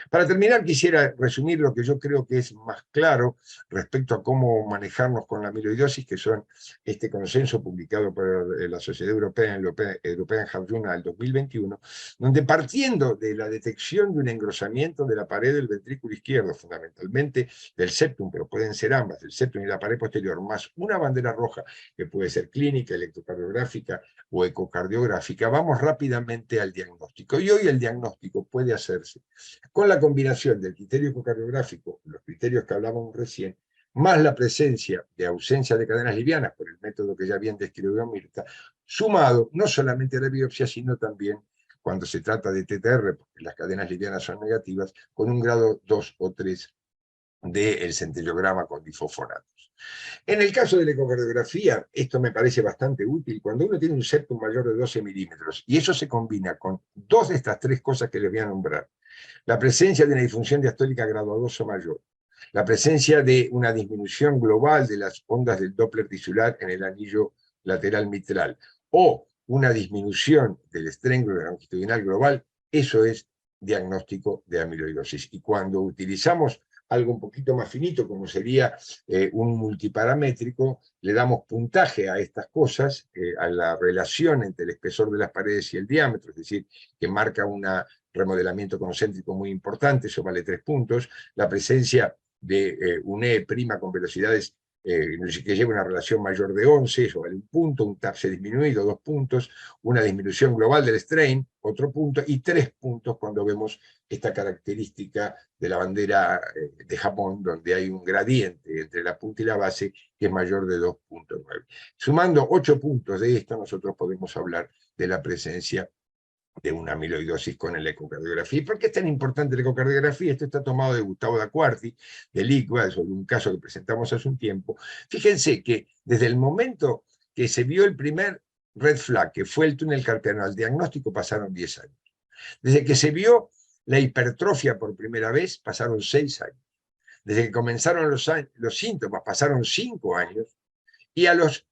Para terminar, quisiera resumir lo que yo creo que es más claro respecto a cómo manejarnos con la amiloidosis, que son este consenso publicado por la Sociedad Europea en European Heart Journal del 2021, donde partiendo de la detección de un engrosamiento de la pared del ventrículo izquierdo, fundamentalmente del septum, pero pueden ser ambas, el septum y la pared posterior, más una bandera roja, que puede ser clínica, electrocardiográfica o ecocardiográfica, vamos rápidamente al diagnóstico. Y hoy el diagnóstico puede hacerse con la combinación del criterio ecocardiográfico, los criterios que hablábamos recién, más la presencia de ausencia de cadenas livianas por el método que ya bien describió Mirta, sumado no solamente a la biopsia, sino también cuando se trata de TTR, porque las cadenas livianas son negativas, con un grado 2 o 3 del centellograma con difosfonatos. En el caso de la ecocardiografía, esto me parece bastante útil cuando uno tiene un septum mayor de 12 milímetros, y eso se combina con dos de estas tres cosas que les voy a nombrar. La presencia de una disfunción diastólica grado 2 o mayor, la presencia de una disminución global de las ondas del Doppler tisular en el anillo lateral mitral, o una disminución del strain longitudinal global, eso es diagnóstico de amiloidosis. Y cuando utilizamos algo un poquito más finito, como sería un multiparamétrico, le damos puntaje a estas cosas, a la relación entre el espesor de las paredes y el diámetro, es decir, que marca un remodelamiento concéntrico muy importante, eso vale 3 puntos, la presencia de un E' con velocidades que lleva una relación mayor de 11, eso vale 1 punto, un TAPSE disminuido, 2 puntos, una disminución global del strain, otro punto, y 3 puntos cuando vemos esta característica de la bandera de Japón, donde hay un gradiente entre la punta y la base que es mayor de 2.9. Sumando 8 puntos de esto, nosotros podemos hablar de la presencia de una amiloidosis con la ecocardiografía. ¿Y por qué es tan importante la ecocardiografía? Esto está tomado de Gustavo D'Acquarti, del ICVA, sobre un caso que presentamos hace un tiempo. Fíjense que desde el momento que se vio el primer red flag, que fue el túnel carpiano, al diagnóstico pasaron 10 años. Desde que se vio la hipertrofia por primera vez, pasaron 6 años. Desde que comenzaron los síntomas, pasaron 5 años. Y a los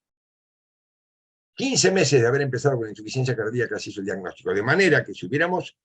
15 meses de haber empezado con la insuficiencia cardíaca se hizo el diagnóstico. De manera que si hubiéramos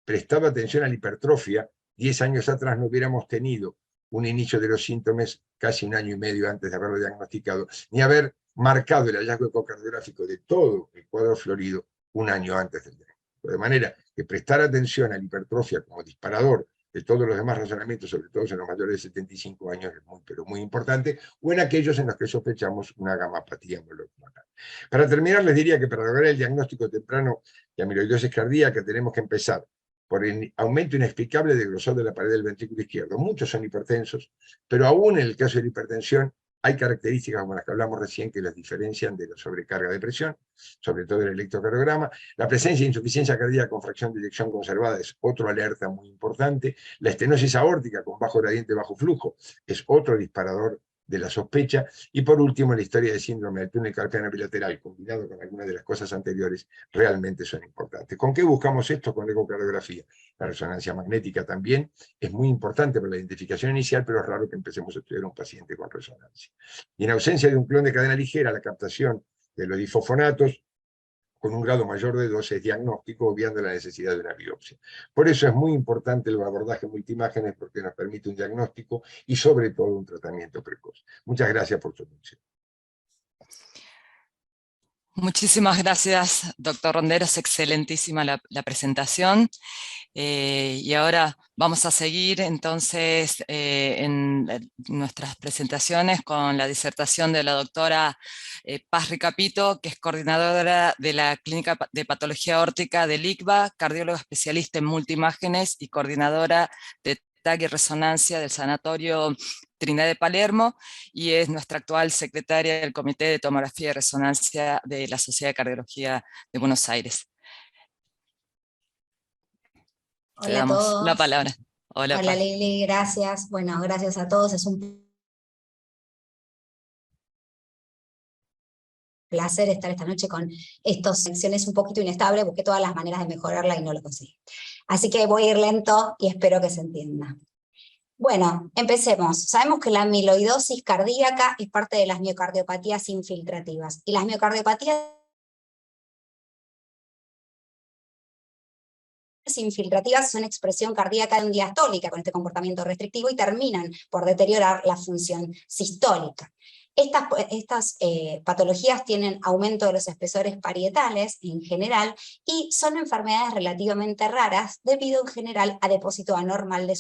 prestado atención a la hipertrofia, 10 años atrás no hubiéramos tenido un inicio de los síntomas casi 1 año y medio antes de haberlo diagnosticado, ni haber marcado el hallazgo ecocardiográfico de todo el cuadro florido 1 año antes del diagnóstico. De manera que prestar atención a la hipertrofia como disparador de todos los demás razonamientos, sobre todo en los mayores de 75 años, es muy, pero muy importante, o en aquellos en los que sospechamos una gamapatía molecular. Para terminar, les diría que para lograr el diagnóstico temprano de amiloidosis cardíaca tenemos que empezar por el aumento inexplicable del grosor de la pared del ventrículo izquierdo. Muchos son hipertensos, pero aún en el caso de la hipertensión hay características como las que hablamos recién que las diferencian de la sobrecarga de presión, sobre todo el electrocardiograma. La presencia de insuficiencia cardíaca con fracción de eyección conservada es otro alerta muy importante. La estenosis aórtica con bajo gradiente, bajo flujo es otro disparador de la sospecha. Y por último, la historia de síndrome del túnel carpiano bilateral, combinado con algunas de las cosas anteriores, realmente son importantes. ¿Con qué buscamos esto? Con la ecocardiografía. La resonancia magnética también es muy importante para la identificación inicial, pero es raro que empecemos a estudiar a un paciente con resonancia. Y en ausencia de un clon de cadena ligera, la captación de los difosfonatos con un grado mayor de 2 es diagnóstico, obviando la necesidad de una biopsia. Por eso es muy importante el abordaje multiimágenes, porque nos permite un diagnóstico y sobre todo un tratamiento precoz. Muchas gracias por su atención. Muchísimas gracias, doctor Ronderos, excelentísima la presentación. Y ahora vamos a seguir entonces en nuestras presentaciones con la disertación de la doctora Paz Ricapito, que es coordinadora de la Clínica de Patología Aórtica del ICVA, cardióloga especialista en multiimágenes y coordinadora de TAC y resonancia del Sanatorio Trinidad de Palermo, y es nuestra actual secretaria del Comité de Tomografía y Resonancia de la Sociedad de Cardiología de Buenos Aires. Hola a todos. La palabra. Hola Lili, gracias. Bueno, gracias a todos. Es un placer estar esta noche con estas secciones un poquito inestables. Busqué todas las maneras de mejorarla y no lo conseguí. Así que voy a ir lento y espero que se entienda. Bueno, empecemos. Sabemos que la amiloidosis cardíaca es parte de las miocardiopatías infiltrativas. Y las miocardiopatías infiltrativas son expresión cardíaca en diastólica con este comportamiento restrictivo y terminan por deteriorar la función sistólica. Estas patologías tienen aumento de los espesores parietales en general y son enfermedades relativamente raras debido en general a depósito anormal de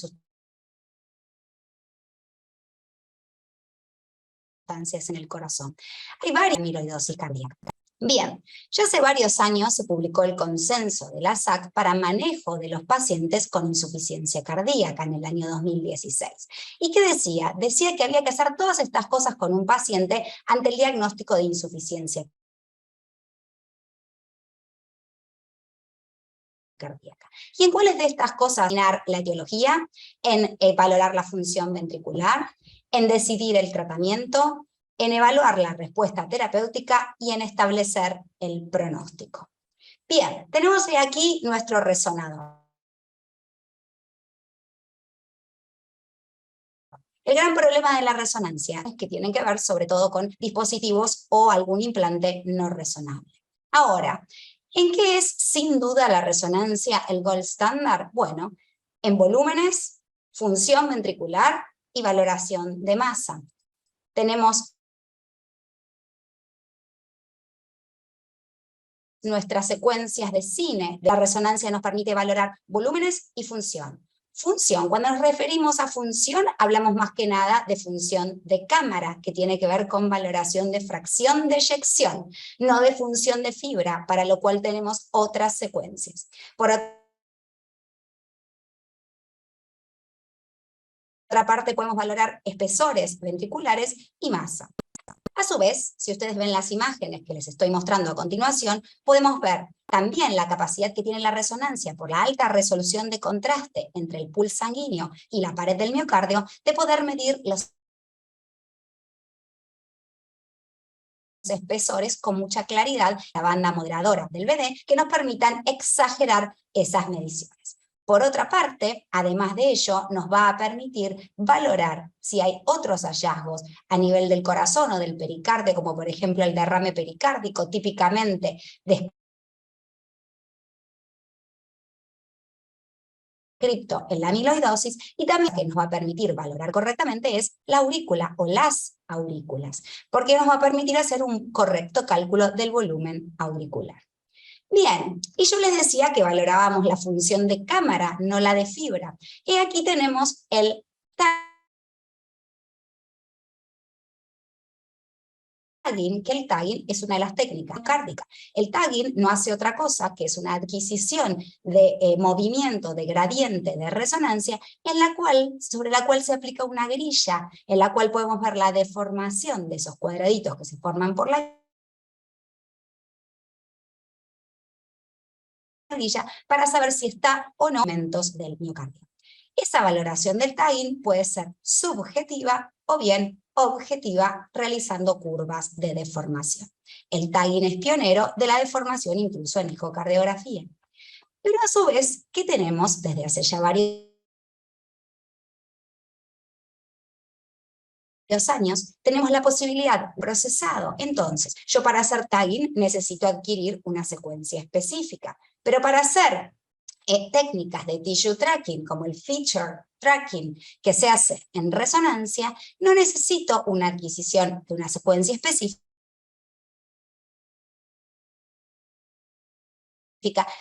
sustancias en el corazón. Hay varias amiloidosis cardíaca. Bien, ya hace varios años se publicó el consenso de la SAC para manejo de los pacientes con insuficiencia cardíaca en el año 2016. ¿Y qué decía? Decía que había que hacer todas estas cosas con un paciente ante el diagnóstico de insuficiencia cardíaca. ¿Y en cuáles de estas cosas? En la etiología, en valorar la función ventricular, en decidir el tratamiento, en evaluar la respuesta terapéutica y en establecer el pronóstico. Bien, tenemos aquí nuestro resonador. El gran problema de la resonancia es que tienen que ver sobre todo con dispositivos o algún implante no resonable. Ahora, ¿en qué es sin duda la resonancia el gold standard? Bueno, en volúmenes, función ventricular y valoración de masa. Tenemos nuestras secuencias de cine. La resonancia nos permite valorar volúmenes y función. Función, cuando nos referimos a función, hablamos más que nada de función de cámara, que tiene que ver con valoración de fracción de eyección, no de función de fibra, para lo cual tenemos otras secuencias. Por otra parte, podemos valorar espesores ventriculares y masa. A su vez, si ustedes ven las imágenes que les estoy mostrando a continuación, podemos ver también la capacidad que tiene la resonancia por la alta resolución de contraste entre el pulso sanguíneo y la pared del miocardio, de poder medir los espesores con mucha claridad, la banda moderadora del BD, que nos permitan exagerar esas mediciones. Por otra parte, además de ello, nos va a permitir valorar si hay otros hallazgos a nivel del corazón o del pericardio, como por ejemplo el derrame pericárdico, típicamente descrito en la amiloidosis, y también que nos va a permitir valorar correctamente es la aurícula o las aurículas, porque nos va a permitir hacer un correcto cálculo del volumen auricular. Bien, y yo les decía que valorábamos la función de cámara, no la de fibra. Y aquí tenemos el tagging, que el tagging es una de las técnicas cárdicas. El tagging no hace otra cosa que es una adquisición de movimiento, de gradiente, de resonancia, sobre la cual se aplica una grilla, en la cual podemos ver la deformación de esos cuadraditos que se forman por la para saber si está o no en momentos del miocardio. Esa valoración del tagging puede ser subjetiva o bien objetiva, realizando curvas de deformación. El tagging es pionero de la deformación incluso en ecocardiografía. Pero a su vez, ¿qué tenemos desde hace ya varios años? Tenemos la posibilidad de procesado. Entonces, yo para hacer tagging necesito adquirir una secuencia específica. Pero para hacer técnicas de tissue tracking, como el feature tracking, que se hace en resonancia, no necesito una adquisición de una secuencia específica,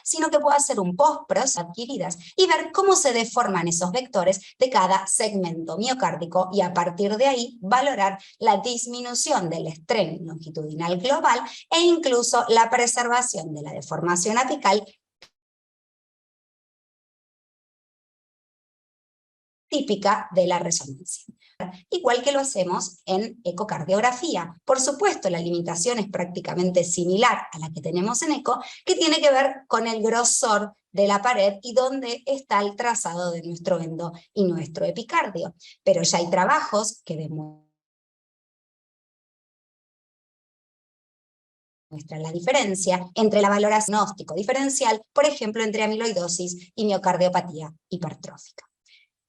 sino que puedo hacer un post-process adquiridas y ver cómo se deforman esos vectores de cada segmento miocárdico y a partir de ahí valorar la disminución del estrés longitudinal global e incluso la preservación de la deformación apical típica de la resonancia. Igual que lo hacemos en ecocardiografía. Por supuesto, la limitación es prácticamente similar a la que tenemos en eco, que tiene que ver con el grosor de la pared y dónde está el trazado de nuestro endo y nuestro epicardio. Pero ya hay trabajos que demuestran la diferencia entre la valoración diagnóstico diferencial, por ejemplo, entre amiloidosis y miocardiopatía hipertrófica.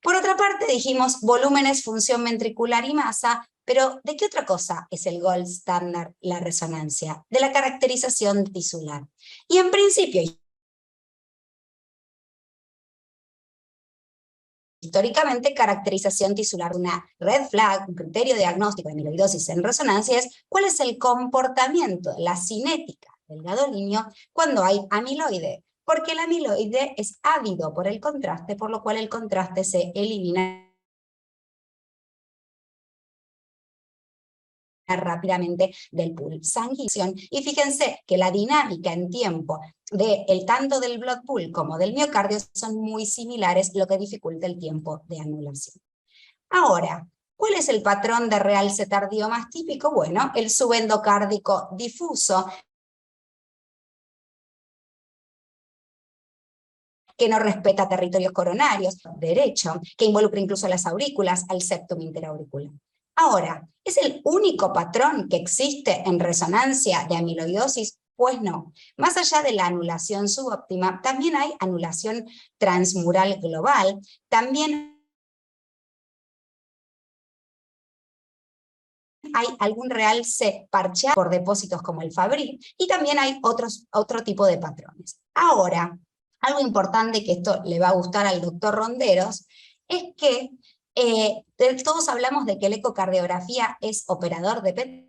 Por otra parte, dijimos volúmenes, función ventricular y masa, pero ¿de qué otra cosa es el gold standard la resonancia? De la caracterización tisular. Y en principio, Históricamente, caracterización tisular, una red flag, un criterio diagnóstico de amiloidosis en resonancia es cuál es el comportamiento, la cinética del gadolinio cuando hay amiloide, porque el amiloide es ávido por el contraste, por lo cual el contraste se elimina rápidamente del pool sanguíneo. Y fíjense que la dinámica en tiempo tanto del blood pool como del miocardio son muy similares, lo que dificulta el tiempo de anulación. Ahora, ¿cuál es el patrón de realce tardío más típico? Bueno, el subendocárdico difuso, que no respeta territorios coronarios, derecho, que involucra incluso a las aurículas, al septum interauricular. Ahora, ¿es el único patrón que existe en resonancia de amiloidosis? Pues no. Más allá de la anulación subóptima, también hay anulación transmural global, también hay algún realce parcial por depósitos como el Fabry, y también hay otro tipo de patrones. Ahora, algo importante que esto le va a gustar al doctor Ronderos, es que todos hablamos de que la ecocardiografía es operador dependiente,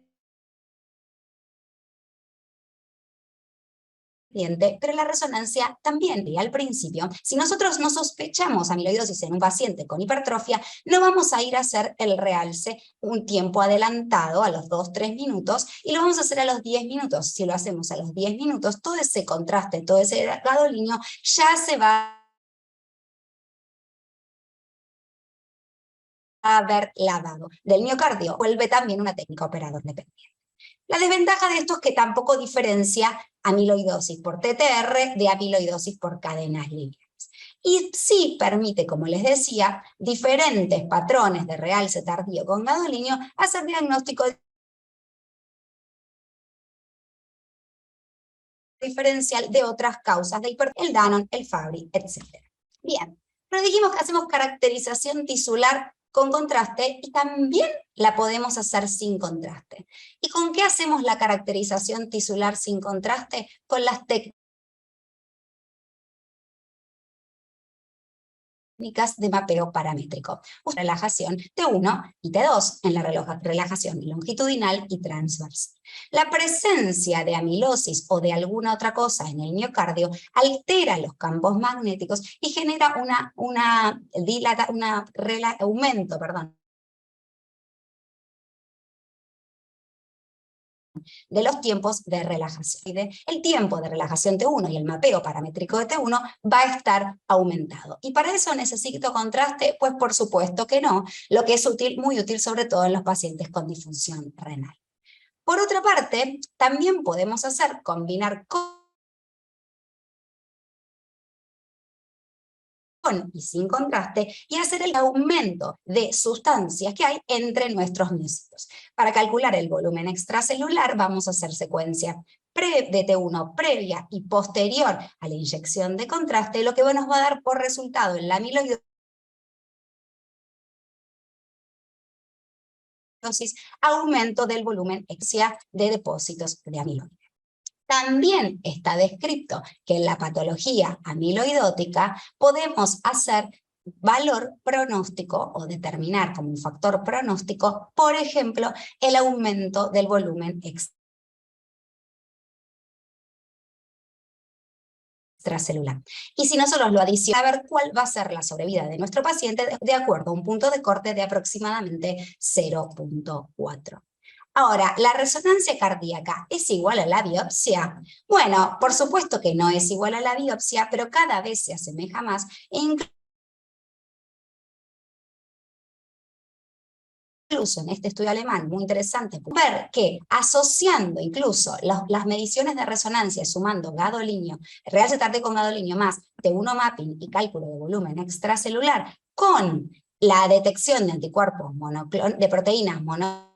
pero la resonancia también. Y al principio, si nosotros no sospechamos amiloidosis en un paciente con hipertrofia, no vamos a ir a hacer el realce un tiempo adelantado a los 2-3 minutos, y lo vamos a hacer a los 10 minutos. Si lo hacemos a los 10 minutos, todo ese contraste, todo ese gadolinio ya se va a haber lavado del miocardio. Vuelve también una técnica operador dependiente. La desventaja de esto es que tampoco diferencia amiloidosis por TTR de amiloidosis por cadenas lineales. Y sí permite, como les decía, diferentes patrones de realce tardío con gadolinio, hacer diagnóstico diferencial de otras causas de hipertrofia, el Danon, el Fabry, etc. Bien, pero dijimos que hacemos caracterización tisular con contraste, y también la podemos hacer sin contraste. ¿Y con qué hacemos la caracterización tisular sin contraste? Con las técnicas de mapeo paramétrico. Relajación T1 y T2 en la relajación longitudinal y transversal. La presencia de amilosis o de alguna otra cosa en el miocardio altera los campos magnéticos y genera un aumento de los tiempos de relajación. El tiempo de relajación T1 y el mapeo paramétrico de T1 va a estar aumentado. ¿Y para eso necesito contraste? Pues por supuesto que no, lo que es muy útil sobre todo en los pacientes con disfunción renal. Por otra parte, también podemos combinar con y sin contraste, y hacer el aumento de sustancias que hay entre nuestros miocitos. Para calcular el volumen extracelular vamos a hacer secuencia de T1 previa y posterior a la inyección de contraste, lo que nos va a dar por resultado en la amiloidosis aumento del volumen de depósitos de amiloide. También está descrito que en la patología amiloidótica podemos hacer valor pronóstico o determinar como un factor pronóstico, por ejemplo, el aumento del volumen extracelular. Y si nosotros lo adicionamos, a ver cuál va a ser la sobrevida de nuestro paciente de acuerdo a un punto de corte de aproximadamente 0.4. Ahora, ¿la resonancia cardíaca es igual a la biopsia? Bueno, por supuesto que no es igual a la biopsia, pero cada vez se asemeja más, e incluso en este estudio alemán, muy interesante, ver que asociando incluso las mediciones de resonancia, sumando gadolinio, realce tardío con gadolinio más T1 mapping y cálculo de volumen extracelular, con la detección de anticuerpos de proteínas monoclonales,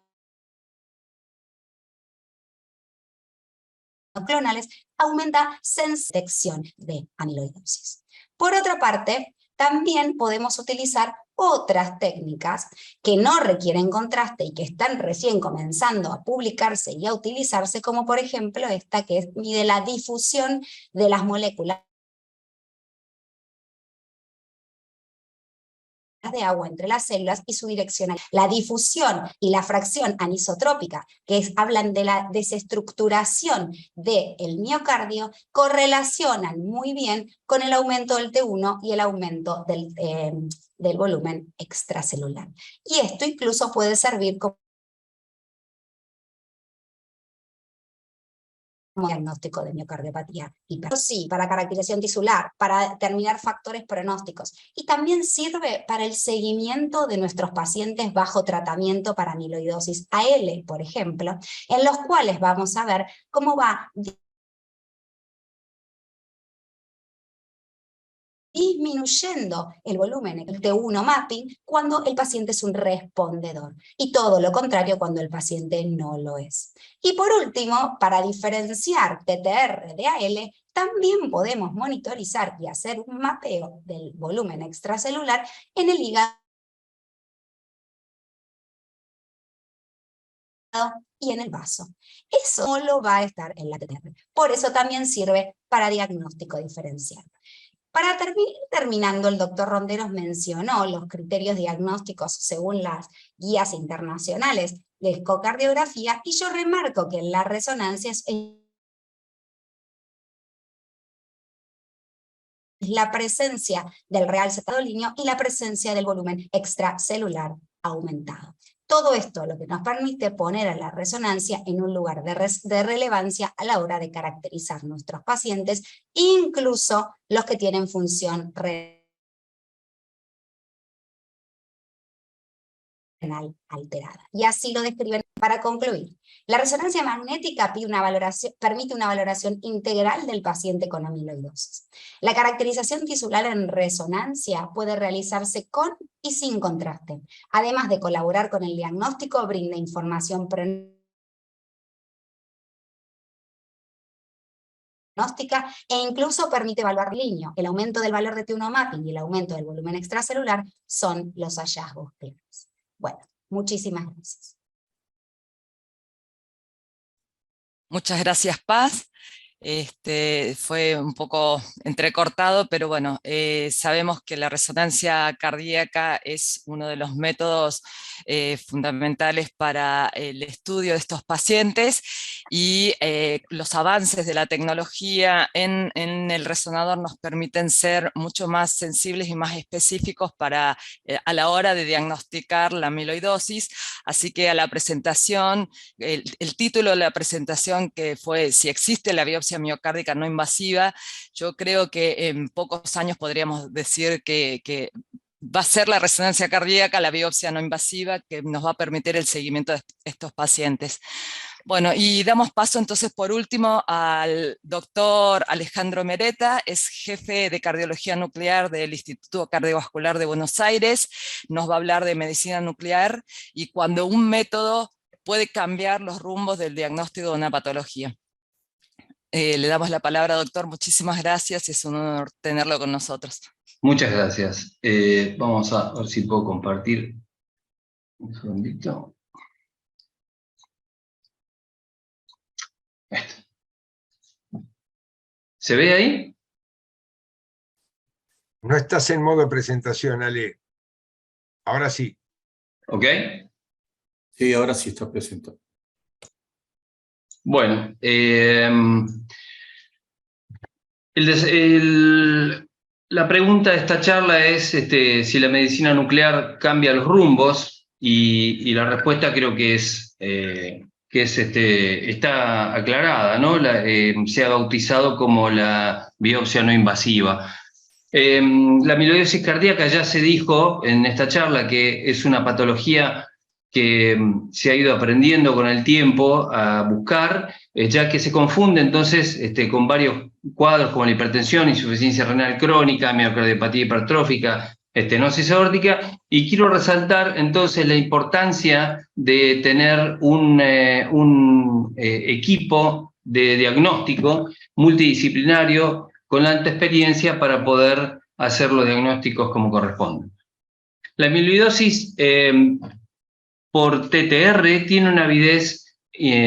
aumenta detección de amiloidosis. Por otra parte, también podemos utilizar otras técnicas que no requieren contraste y que están recién comenzando a publicarse y a utilizarse, como por ejemplo esta que mide la difusión de las moléculas de agua entre las células y su dirección. La difusión y la fracción anisotrópica, que hablan de la desestructuración del miocardio, correlacionan muy bien con el aumento del T1 y el aumento del volumen extracelular. Y esto incluso puede servir como diagnóstico de miocardiopatía hipertensiva. Sí, para caracterización tisular, para determinar factores pronósticos, y también sirve para el seguimiento de nuestros pacientes bajo tratamiento para amiloidosis AL, por ejemplo, en los cuales vamos a ver cómo va disminuyendo el volumen, el T1 mapping, cuando el paciente es un respondedor, y todo lo contrario cuando el paciente no lo es. Y por último, para diferenciar TTR de AL, también podemos monitorizar y hacer un mapeo del volumen extracelular en el hígado y en el vaso. Eso solo va a estar en la TTR. Por eso también sirve para diagnóstico diferencial. Para terminando, el doctor Ronderos mencionó los criterios diagnósticos según las guías internacionales de ecocardiografía, y yo remarco que en la resonancia es la presencia del realce padolíneo y la presencia del volumen extracelular aumentado. Todo esto lo que nos permite poner a la resonancia en un lugar de relevancia a la hora de caracterizar nuestros pacientes, incluso los que tienen función renal alterada. Y así lo describen. Para concluir, la resonancia magnética permite una valoración integral del paciente con amiloidosis. La caracterización tisular en resonancia puede realizarse con y sin contraste. Además de colaborar con el diagnóstico, brinda información pronóstica e incluso permite evaluar línea. El aumento del valor de T1 mapping y el aumento del volumen extracelular son los hallazgos claves. Bueno, muchísimas gracias. Muchas gracias, Paz. Fue un poco entrecortado, pero bueno, sabemos que la resonancia cardíaca es uno de los métodos fundamentales para el estudio de estos pacientes, y los avances de la tecnología en el resonador nos permiten ser mucho más sensibles y más específicos a la hora de diagnosticar la amiloidosis. Así que a la presentación, el título de la presentación, que fue "Si existe la biopsia miocárdica no invasiva", yo creo que en pocos años podríamos decir que va a ser la resonancia cardíaca la biopsia no invasiva que nos va a permitir el seguimiento de estos pacientes. Bueno, y damos paso entonces por último al doctor Alejandro Mereta, es jefe de cardiología nuclear del Instituto Cardiovascular de Buenos Aires. Nos va a hablar de medicina nuclear y cuando un método puede cambiar los rumbos del diagnóstico de una patología. Le damos la palabra, doctor. Muchísimas gracias, es un honor tenerlo con nosotros. Muchas gracias. Vamos a ver si puedo compartir un segundito. Esto. ¿Se ve ahí? No estás en modo presentación, Ale. Ahora sí. ¿Ok? Sí, ahora sí está presentado. Bueno, la pregunta de esta charla es si la medicina nuclear cambia los rumbos, y la respuesta creo que está aclarada, ¿no? Se ha bautizado como la biopsia no invasiva. La amiloidosis cardíaca, ya se dijo en esta charla, que es una patología que se ha ido aprendiendo con el tiempo a buscar, ya que se confunde entonces con varios cuadros como la hipertensión, insuficiencia renal crónica, miocardiopatía hipertrófica, estenosis aórtica, y quiero resaltar entonces la importancia de tener un equipo de diagnóstico multidisciplinario con la alta experiencia para poder hacer los diagnósticos como corresponden. La amiloidosis por TTR tiene una avidez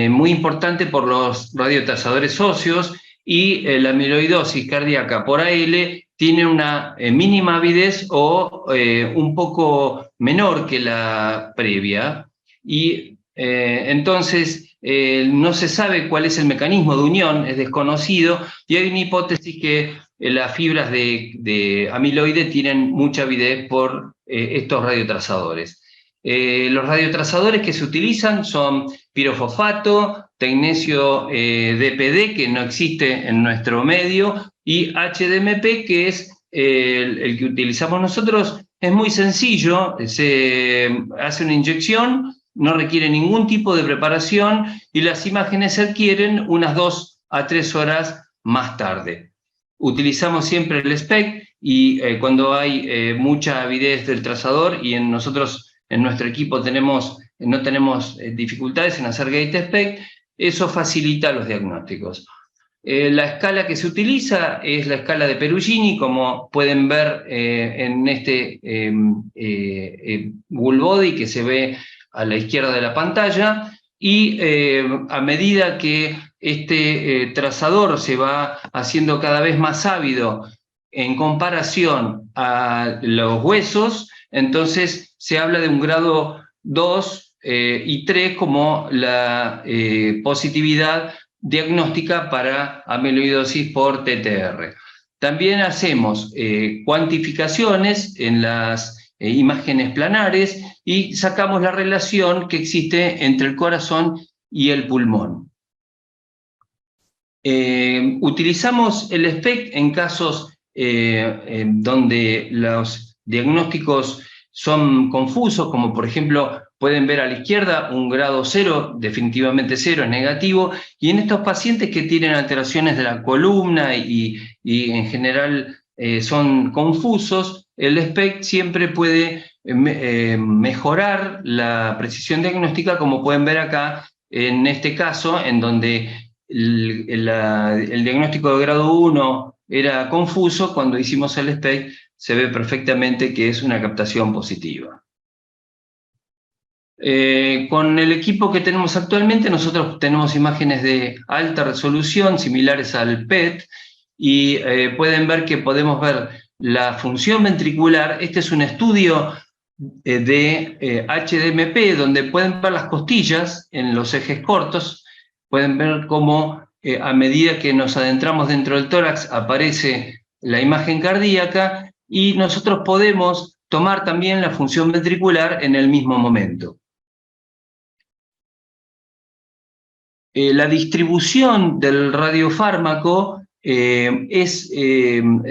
muy importante por los radiotrazadores óseos, y la amiloidosis cardíaca por AL tiene una mínima avidez o un poco menor que la previa, y entonces no se sabe cuál es el mecanismo de unión, es desconocido, y hay una hipótesis que las fibras de amiloide tienen mucha avidez por estos radiotrazadores. Los radiotrazadores que se utilizan son pirofosfato, tecnesio DPD, que no existe en nuestro medio, y HDMP, que es el que utilizamos nosotros. Es muy sencillo, se hace una inyección, no requiere ningún tipo de preparación, y las imágenes se adquieren unas 2 a 3 horas más tarde. Utilizamos siempre el SPECT, y cuando hay mucha avidez del trazador, y nosotros en nuestro equipo no tenemos dificultades en hacer gate SPECT, eso facilita los diagnósticos. La escala que se utiliza es la escala de Perugini, como pueden ver en este Bull Body que se ve a la izquierda de la pantalla, y a medida que este trazador se va haciendo cada vez más ávido en comparación a los huesos, entonces se habla de un grado 2 y 3 como la positividad diagnóstica para amiloidosis por TTR. También hacemos cuantificaciones en las imágenes planares y sacamos la relación que existe entre el corazón y el pulmón. Utilizamos el SPECT en casos donde los diagnósticos son confusos, como por ejemplo pueden ver a la izquierda un grado 0, definitivamente 0, es negativo, y en estos pacientes que tienen alteraciones de la columna y en general son confusos, el SPECT siempre puede mejorar la precisión diagnóstica, como pueden ver acá en este caso, en donde el diagnóstico de grado 1 era confuso. Cuando hicimos el SPECT se ve perfectamente que es una captación positiva. Con el equipo que tenemos actualmente, nosotros tenemos imágenes de alta resolución similares al PET, y pueden ver que podemos ver la función ventricular. Este es un estudio de HDMP, donde pueden ver las costillas en los ejes cortos. Pueden ver cómo a medida que nos adentramos dentro del tórax aparece la imagen cardíaca, y nosotros podemos tomar también la función ventricular en el mismo momento. La distribución del radiofármaco estamos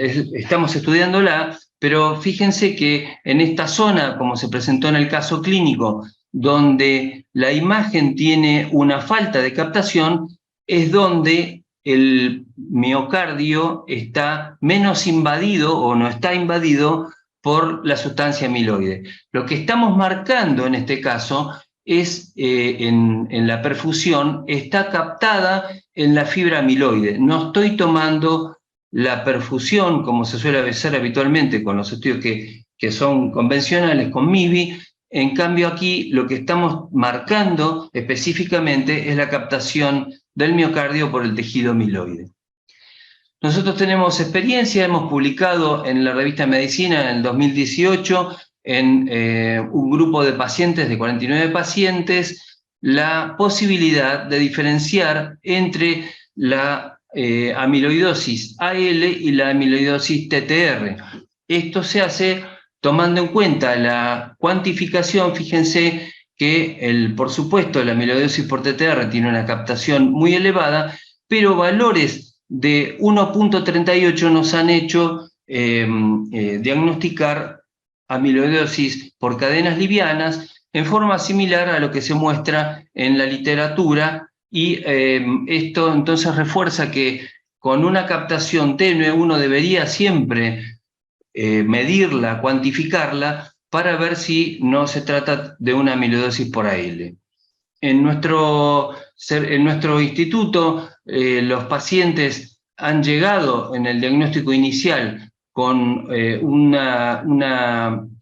estudiándola, pero fíjense que en esta zona, como se presentó en el caso clínico, donde la imagen tiene una falta de captación, es donde el miocardio está menos invadido o no está invadido por la sustancia amiloide. Lo que estamos marcando en este caso es en la perfusión, está captada en la fibra amiloide. No estoy tomando la perfusión como se suele hacer habitualmente con los estudios que son convencionales con MISBI. En cambio aquí lo que estamos marcando específicamente es la captación del miocardio por el tejido amiloide. Nosotros tenemos experiencia, hemos publicado en la revista Medicina en el 2018 en un grupo de pacientes, de 49 pacientes, la posibilidad de diferenciar entre la amiloidosis AL y la amiloidosis TTR. Esto se hace tomando en cuenta la cuantificación. Fíjense que, por supuesto, la amiloidosis por TTR tiene una captación muy elevada, pero valores de 1.38 nos han hecho diagnosticar amiloidosis por cadenas livianas en forma similar a lo que se muestra en la literatura, y esto entonces refuerza que con una captación tenue uno debería siempre medirla, cuantificarla, para ver si no se trata de una amiloidosis por AL. En nuestro instituto, los pacientes han llegado en el diagnóstico inicial con un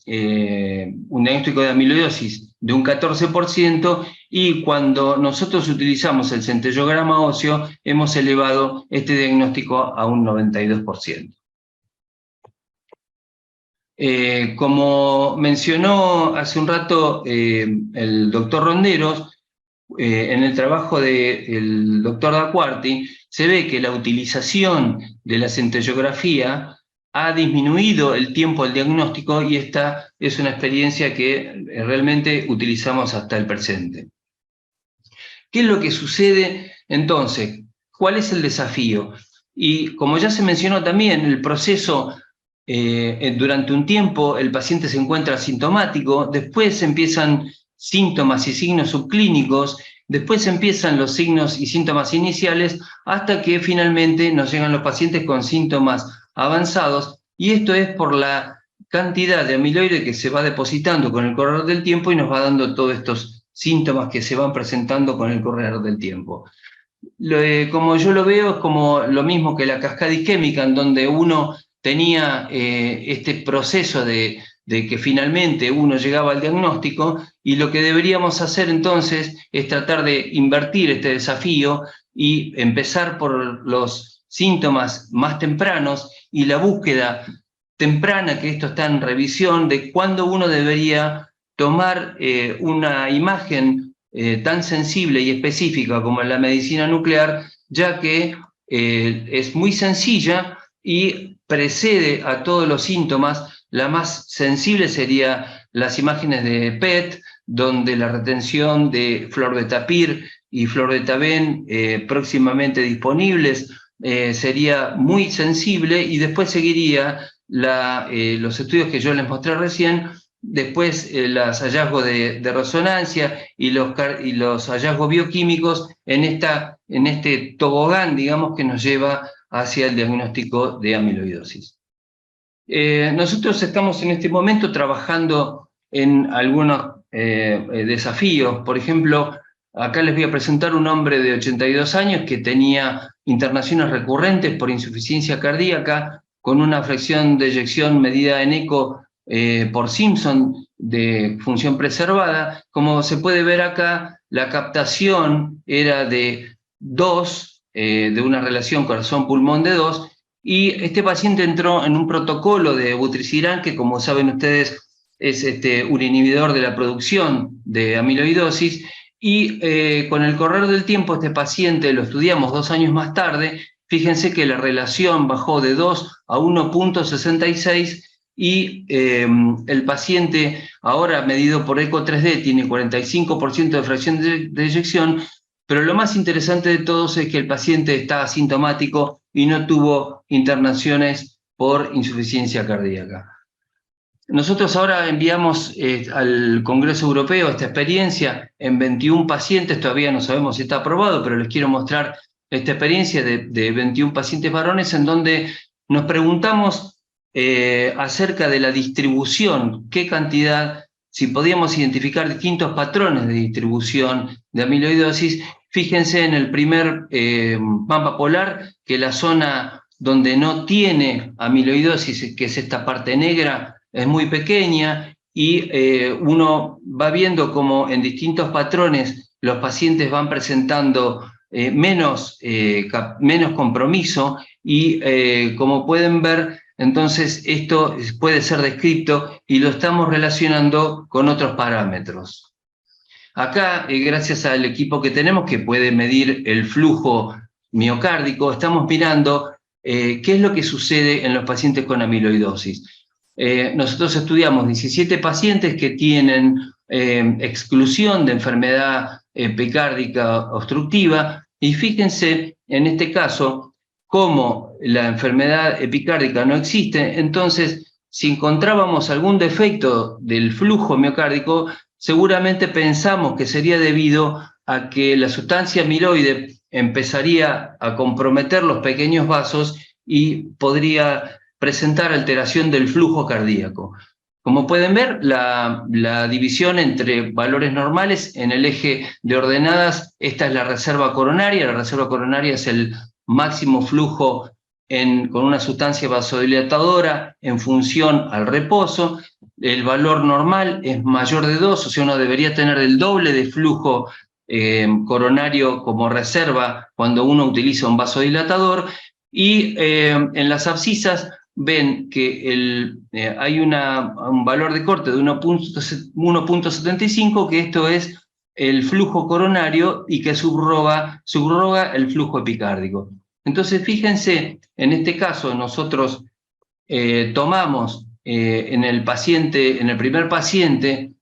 diagnóstico de amiloidosis de un 14%, y cuando nosotros utilizamos el centellograma óseo hemos elevado este diagnóstico a un 92%. Como mencionó hace un rato el doctor Ronderos, en el trabajo del doctor Dacuarti, se ve que la utilización de la centellografía ha disminuido el tiempo del diagnóstico y esta es una experiencia que realmente utilizamos hasta el presente. ¿Qué es lo que sucede entonces? ¿Cuál es el desafío? Y como ya se mencionó también, el proceso, durante un tiempo el paciente se encuentra asintomático, después empiezan síntomas y signos subclínicos, después empiezan los signos y síntomas iniciales, hasta que finalmente nos llegan los pacientes con síntomas avanzados, y esto es por la cantidad de amiloide que se va depositando con el correr del tiempo y nos va dando todos estos síntomas que se van presentando con el correr del tiempo. Como yo lo veo, es como lo mismo que la cascada isquémica, en donde uno tenía este proceso de que finalmente uno llegaba al diagnóstico, y lo que deberíamos hacer entonces es tratar de invertir este desafío y empezar por los síntomas más tempranos y la búsqueda temprana, que esto está en revisión, de cuándo uno debería tomar una imagen tan sensible y específica como en la medicina nuclear, ya que es muy sencilla y precede a todos los síntomas. La más sensible sería las imágenes de PET, donde la retención de fluorbetapir y florbetaben próximamente disponibles sería muy sensible, y después seguiría los estudios que yo les mostré recién, después los hallazgos de resonancia y los hallazgos bioquímicos en este tobogán, digamos, que nos lleva hacia el diagnóstico de amiloidosis. Nosotros estamos en este momento trabajando en algunos desafíos. Por ejemplo, acá les voy a presentar un hombre de 82 años que tenía internaciones recurrentes por insuficiencia cardíaca, con una fracción de eyección medida en eco por Simpson de función preservada. Como se puede ver acá, la captación era de 2, de una relación corazón-pulmón de 2, y este paciente entró en un protocolo de vutrisiran, que como saben ustedes es un inhibidor de la producción de amiloidosis, y con el correr del tiempo este paciente lo estudiamos 2 años más tarde. Fíjense que la relación bajó de 2 a 1.66, y el paciente ahora medido por eco 3D tiene 45% de fracción de eyección, pero lo más interesante de todos es que el paciente está asintomático y no tuvo internaciones por insuficiencia cardíaca. Nosotros ahora enviamos al Congreso Europeo esta experiencia en 21 pacientes, todavía no sabemos si está aprobado, pero les quiero mostrar esta experiencia de 21 pacientes varones, en donde nos preguntamos acerca de la distribución, qué cantidad, si podíamos identificar distintos patrones de distribución de amiloidosis. Fíjense en el primer mapa polar, que la zona donde no tiene amiloidosis, que es esta parte negra, es muy pequeña, y uno va viendo cómo en distintos patrones los pacientes van presentando menos compromiso, y como pueden ver, entonces esto puede ser descrito y lo estamos relacionando con otros parámetros. Acá, gracias al equipo que tenemos que puede medir el flujo miocárdico, estamos mirando qué es lo que sucede en los pacientes con amiloidosis. Nosotros estudiamos 17 pacientes que tienen exclusión de enfermedad epicárdica obstructiva, y fíjense en este caso cómo la enfermedad epicárdica no existe. Entonces, si encontrábamos algún defecto del flujo miocárdico, seguramente pensamos que sería debido a que la sustancia amiloide empezaría a comprometer los pequeños vasos y podría presentar alteración del flujo cardíaco. Como pueden ver, la división entre valores normales en el eje de ordenadas, esta es la reserva coronaria es el máximo flujo con una sustancia vasodilatadora en función al reposo. El valor normal es mayor de 2, o sea, uno debería tener el doble de flujo coronario como reserva cuando uno utiliza un vasodilatador, y en las abscisas ven que hay un valor de corte de 1.75, que esto es el flujo coronario y que subroga el flujo epicárdico. Entonces, fíjense, en este caso nosotros tomamos en el primer paciente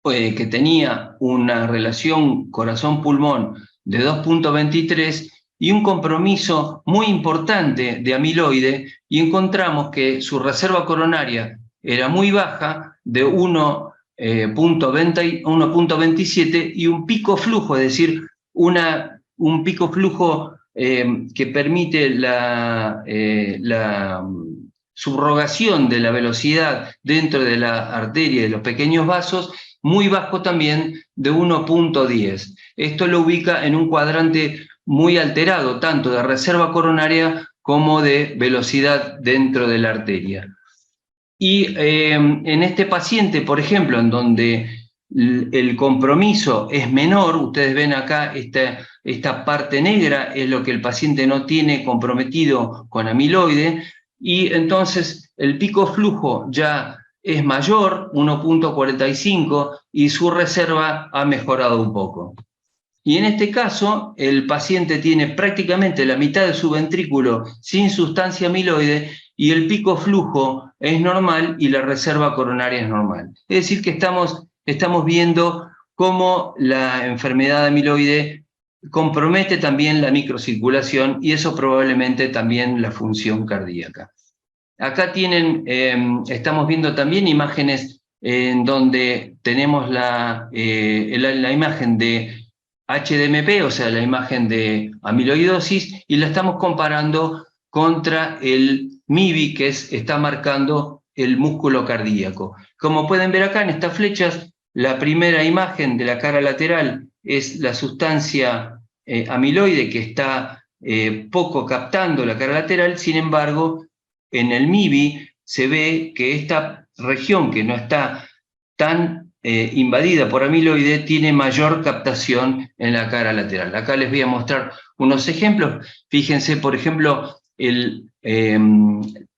que tenía una relación corazón-pulmón de 2.23 y un compromiso muy importante de amiloide, y encontramos que su reserva coronaria era muy baja, de 1.27, y un pico flujo, es decir, un pico flujo que permite la subrogación de la velocidad dentro de la arteria y de los pequeños vasos, muy bajo también, de 1.10. Esto lo ubica en un cuadrante muy alterado, tanto de reserva coronaria como de velocidad dentro de la arteria. Y en este paciente, por ejemplo, en donde el compromiso es menor, ustedes ven acá esta parte negra, es lo que el paciente no tiene comprometido con amiloide, y entonces el pico flujo ya es mayor, 1.45, y su reserva ha mejorado un poco. Y en este caso, el paciente tiene prácticamente la mitad de su ventrículo sin sustancia amiloide, y el pico flujo es normal y la reserva coronaria es normal. Es decir, que estamos viendo cómo la enfermedad amiloide compromete también la microcirculación, y eso probablemente también la función cardíaca. Acá estamos viendo también imágenes en donde tenemos la imagen de HDMP, o sea, la imagen de amiloidosis, y la estamos comparando contra el MIBI, que está marcando el músculo cardíaco. Como pueden ver acá en estas flechas, la primera imagen de la cara lateral es la sustancia amiloide, que está poco captando la cara lateral. Sin embargo, en el MIBI se ve que esta región, que no está tan invadida por amiloide, tiene mayor captación en la cara lateral. Acá les voy a mostrar unos ejemplos. Fíjense, por ejemplo,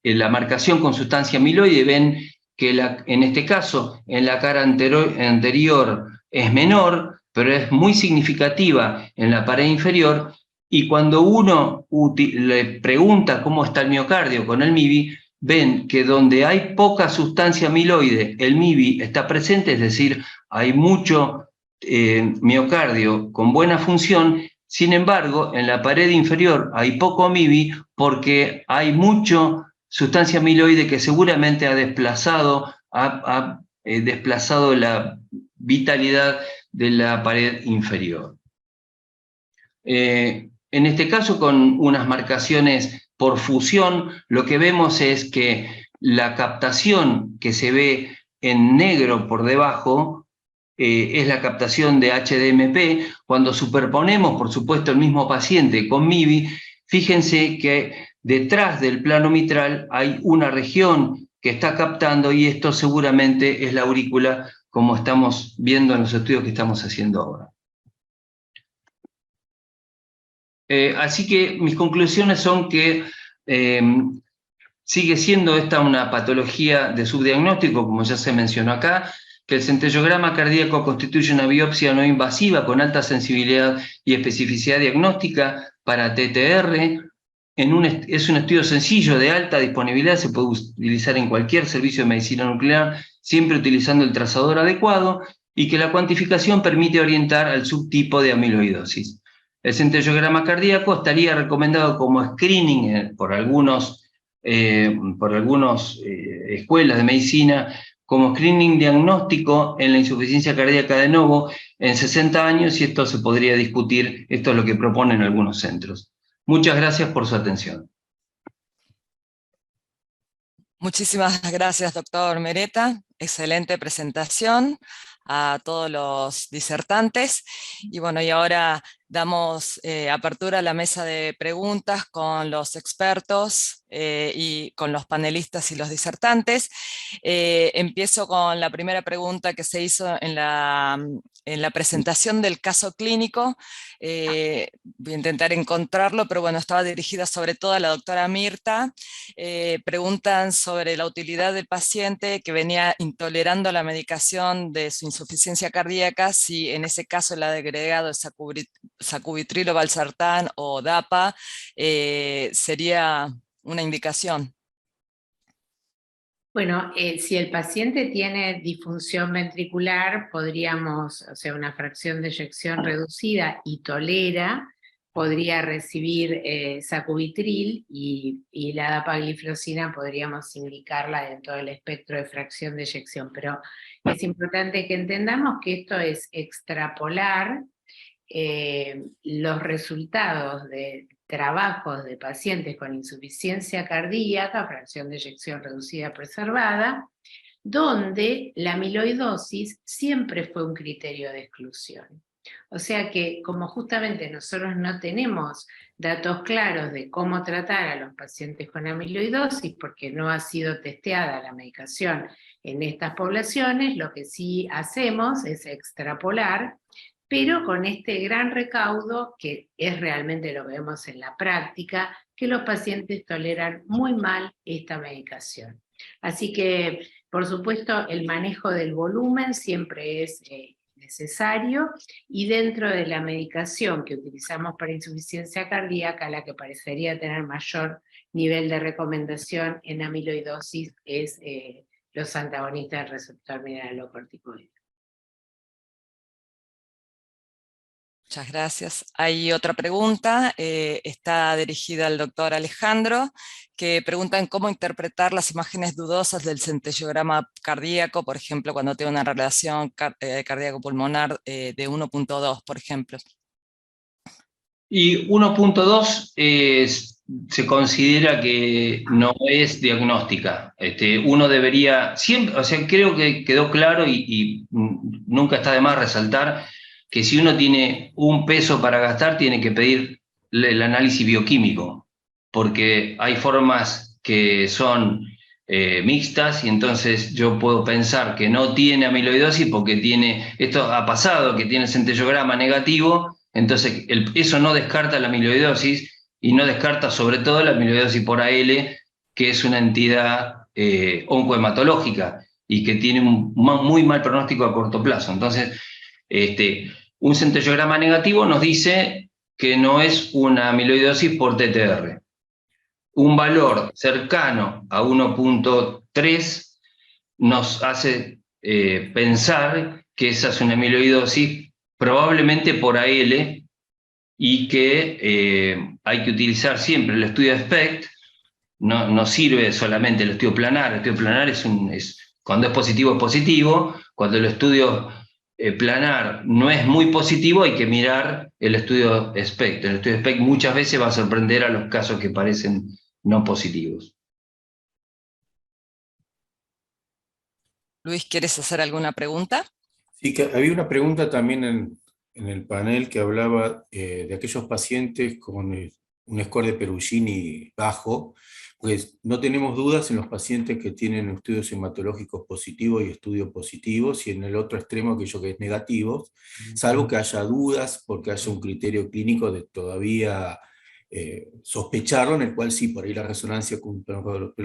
la marcación con sustancia amiloide. Ven que en este caso, en la cara anterior es menor, pero es muy significativa en la pared inferior, y cuando uno le pregunta cómo está el miocardio con el MIBI, ven que donde hay poca sustancia amiloide, el MIBI está presente, es decir, hay mucho miocardio con buena función. Sin embargo, en la pared inferior hay poco MIBI porque hay mucha sustancia amiloide que seguramente ha desplazado la vitalidad de la pared inferior. En este caso, con unas marcaciones por fusión, lo que vemos es que la captación que se ve en negro por debajo es la captación de HDMP. Cuando superponemos, por supuesto, el mismo paciente con MIBI, fíjense que detrás del plano mitral hay una región que está captando, y esto seguramente es la aurícula, como estamos viendo en los estudios que estamos haciendo ahora. Así que mis conclusiones son que sigue siendo esta una patología de subdiagnóstico, como ya se mencionó acá, que el centellograma cardíaco constituye una biopsia no invasiva con alta sensibilidad y especificidad diagnóstica para TTR. Es un estudio sencillo, de alta disponibilidad, se puede utilizar en cualquier servicio de medicina nuclear, siempre utilizando el trazador adecuado, y que la cuantificación permite orientar al subtipo de amiloidosis. El centellograma cardíaco estaría recomendado como screening por algunas escuelas de medicina, como screening diagnóstico en la insuficiencia cardíaca de novo en 60 años, y esto se podría discutir. Esto es lo que proponen algunos centros. Muchas gracias por su atención. Muchísimas gracias, doctor Mereta. Excelente presentación a todos los disertantes. Y bueno, y ahora damos apertura a la mesa de preguntas con los expertos y con los panelistas y los disertantes. Empiezo con la primera pregunta que se hizo en la presentación del caso clínico. Voy a intentar encontrarlo, pero bueno, estaba dirigida sobre todo a la doctora Mirta. Preguntan sobre la utilidad del paciente que venía intolerando la medicación de su insuficiencia cardíaca, si en ese caso el agregado de sacubitril o valsartán o DAPA sería una indicación. Bueno, si el paciente tiene disfunción ventricular, podríamos, o sea, una fracción de eyección reducida y tolera, podría recibir sacubitril y la dapagliflozina podríamos indicarla dentro del espectro de fracción de eyección. Pero es importante que entendamos que esto es extrapolar los resultados de trabajos de pacientes con insuficiencia cardíaca, fracción de eyección reducida preservada, donde la amiloidosis siempre fue un criterio de exclusión. O sea que, como justamente nosotros no tenemos datos claros de cómo tratar a los pacientes con amiloidosis, porque no ha sido testeada la medicación en estas poblaciones, lo que sí hacemos es extrapolar, pero con este gran recaudo, que es realmente lo que vemos en la práctica, que los pacientes toleran muy mal esta medicación. Así que, por supuesto, el manejo del volumen siempre es necesario, y dentro de la medicación que utilizamos para insuficiencia cardíaca, la que parecería tener mayor nivel de recomendación en amiloidosis es los antagonistas del receptor mineralocorticoide. Muchas gracias. Hay otra pregunta, está dirigida al doctor Alejandro, que pregunta en cómo interpretar las imágenes dudosas del centellograma cardíaco, por ejemplo, cuando tiene una relación cardíaco-pulmonar de 1.2, por ejemplo. Y 1.2 se considera que no es diagnóstica. Uno debería, siempre, o sea, creo que quedó claro y nunca está de más resaltar que si uno tiene un peso para gastar, tiene que pedir el análisis bioquímico, porque hay formas que son mixtas, y entonces yo puedo pensar que no tiene amiloidosis porque tiene, esto ha pasado, que tiene centellograma negativo, entonces eso no descarta la amiloidosis, y no descarta sobre todo la amiloidosis por AL, que es una entidad oncohematológica y que tiene un muy mal pronóstico a corto plazo. Entonces, un centellograma negativo nos dice que no es una amiloidosis por TTR. Un valor cercano a 1.3 nos hace pensar que esa es una amiloidosis probablemente por AL, y que hay que utilizar siempre el estudio SPECT. No sirve solamente el estudio planar. El estudio planar cuando es positivo, cuando el estudio planar no es muy positivo, hay que mirar el estudio SPECT. El estudio SPECT muchas veces va a sorprender a los casos que parecen no positivos. Luis, ¿quieres hacer alguna pregunta? Sí, que había una pregunta también en el panel que hablaba de aquellos pacientes con un score de Perugini bajo, pues no tenemos dudas en los pacientes que tienen estudios hematológicos positivos y estudios positivos, y en el otro extremo aquellos que es negativos, salvo que haya dudas porque haya un criterio clínico de todavía sospecharlo, en el cual sí, por ahí la resonancia, pero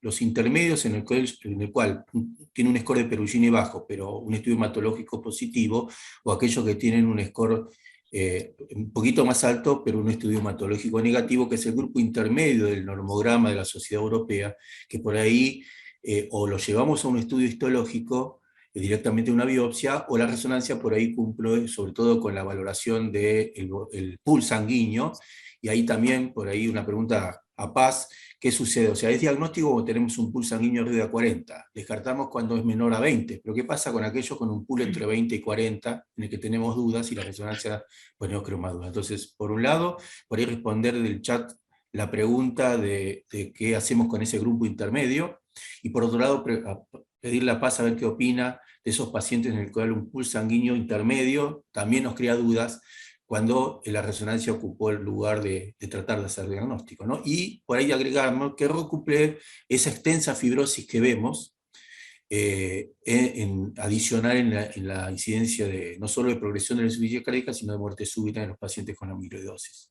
los intermedios en el cual tiene un score de Perugini bajo, pero un estudio hematológico positivo, o aquellos que tienen un score un poquito más alto, pero un estudio hematológico negativo, que es el grupo intermedio del normograma de la Sociedad Europea, que por ahí o lo llevamos a un estudio histológico, directamente una biopsia, o la resonancia por ahí cumple sobre todo con la valoración del pool sanguíneo. Y ahí también, por ahí una pregunta a Paz, ¿qué sucede? O sea, ¿es diagnóstico o tenemos un pool sanguíneo arriba de 40? Descartamos cuando es menor a 20, pero ¿qué pasa con aquellos con un pool entre 20 y 40, en el que tenemos dudas, y la resonancia, pues no creo más dudas? Entonces, por un lado, por ahí responder del chat la pregunta de qué hacemos con ese grupo intermedio, y por otro lado, pedirle a Paz a ver qué opina de esos pacientes en el cual un pool sanguíneo intermedio también nos crea dudas, cuando la resonancia ocupó el lugar de tratar de hacer diagnóstico, ¿no? Y por ahí agregamos que Rocupler, esa extensa fibrosis que vemos, adicional en la incidencia no solo de progresión de la insuficiencia cardíaca, sino de muerte súbita en los pacientes con amiloidosis.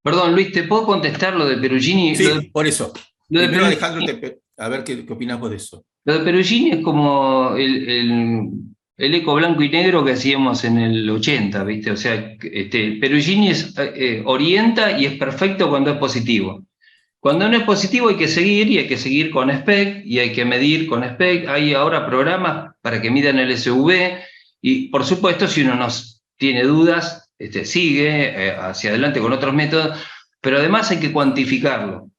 Perdón, Luis, ¿te puedo contestar lo de Perugini? Sí, por eso. Lo de Primero, Perugini, Alejandro, a ver qué opinas vos de eso. lo de Perugini es como el eco blanco y negro que hacíamos en el 80, ¿viste? O sea, Perugini orienta y es perfecto cuando es positivo. Cuando no es positivo hay que seguir, y hay que seguir con SPECT, y hay que medir con SPECT. Hay ahora programas para que midan el SV, y por supuesto, si uno no tiene dudas, sigue hacia adelante con otros métodos, pero además hay que cuantificarlo.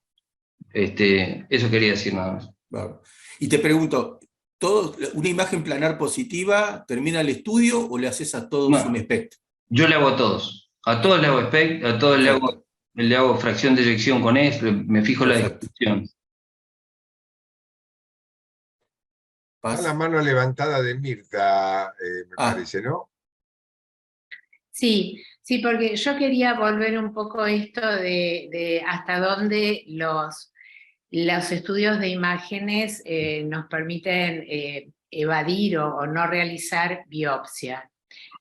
Eso quería decir nada más. Claro. Y te pregunto, ¿una imagen planar positiva termina el estudio o le haces a todos un SPECT? Yo le hago a todos. A todos le hago SPECT, a todos le hago fracción de eyección con me fijo la distribución. Está la mano levantada de Mirta, me parece, ¿no? Sí, porque yo quería volver un poco esto de hasta dónde los estudios de imágenes nos permiten evadir o no realizar biopsia.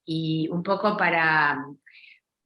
Y un poco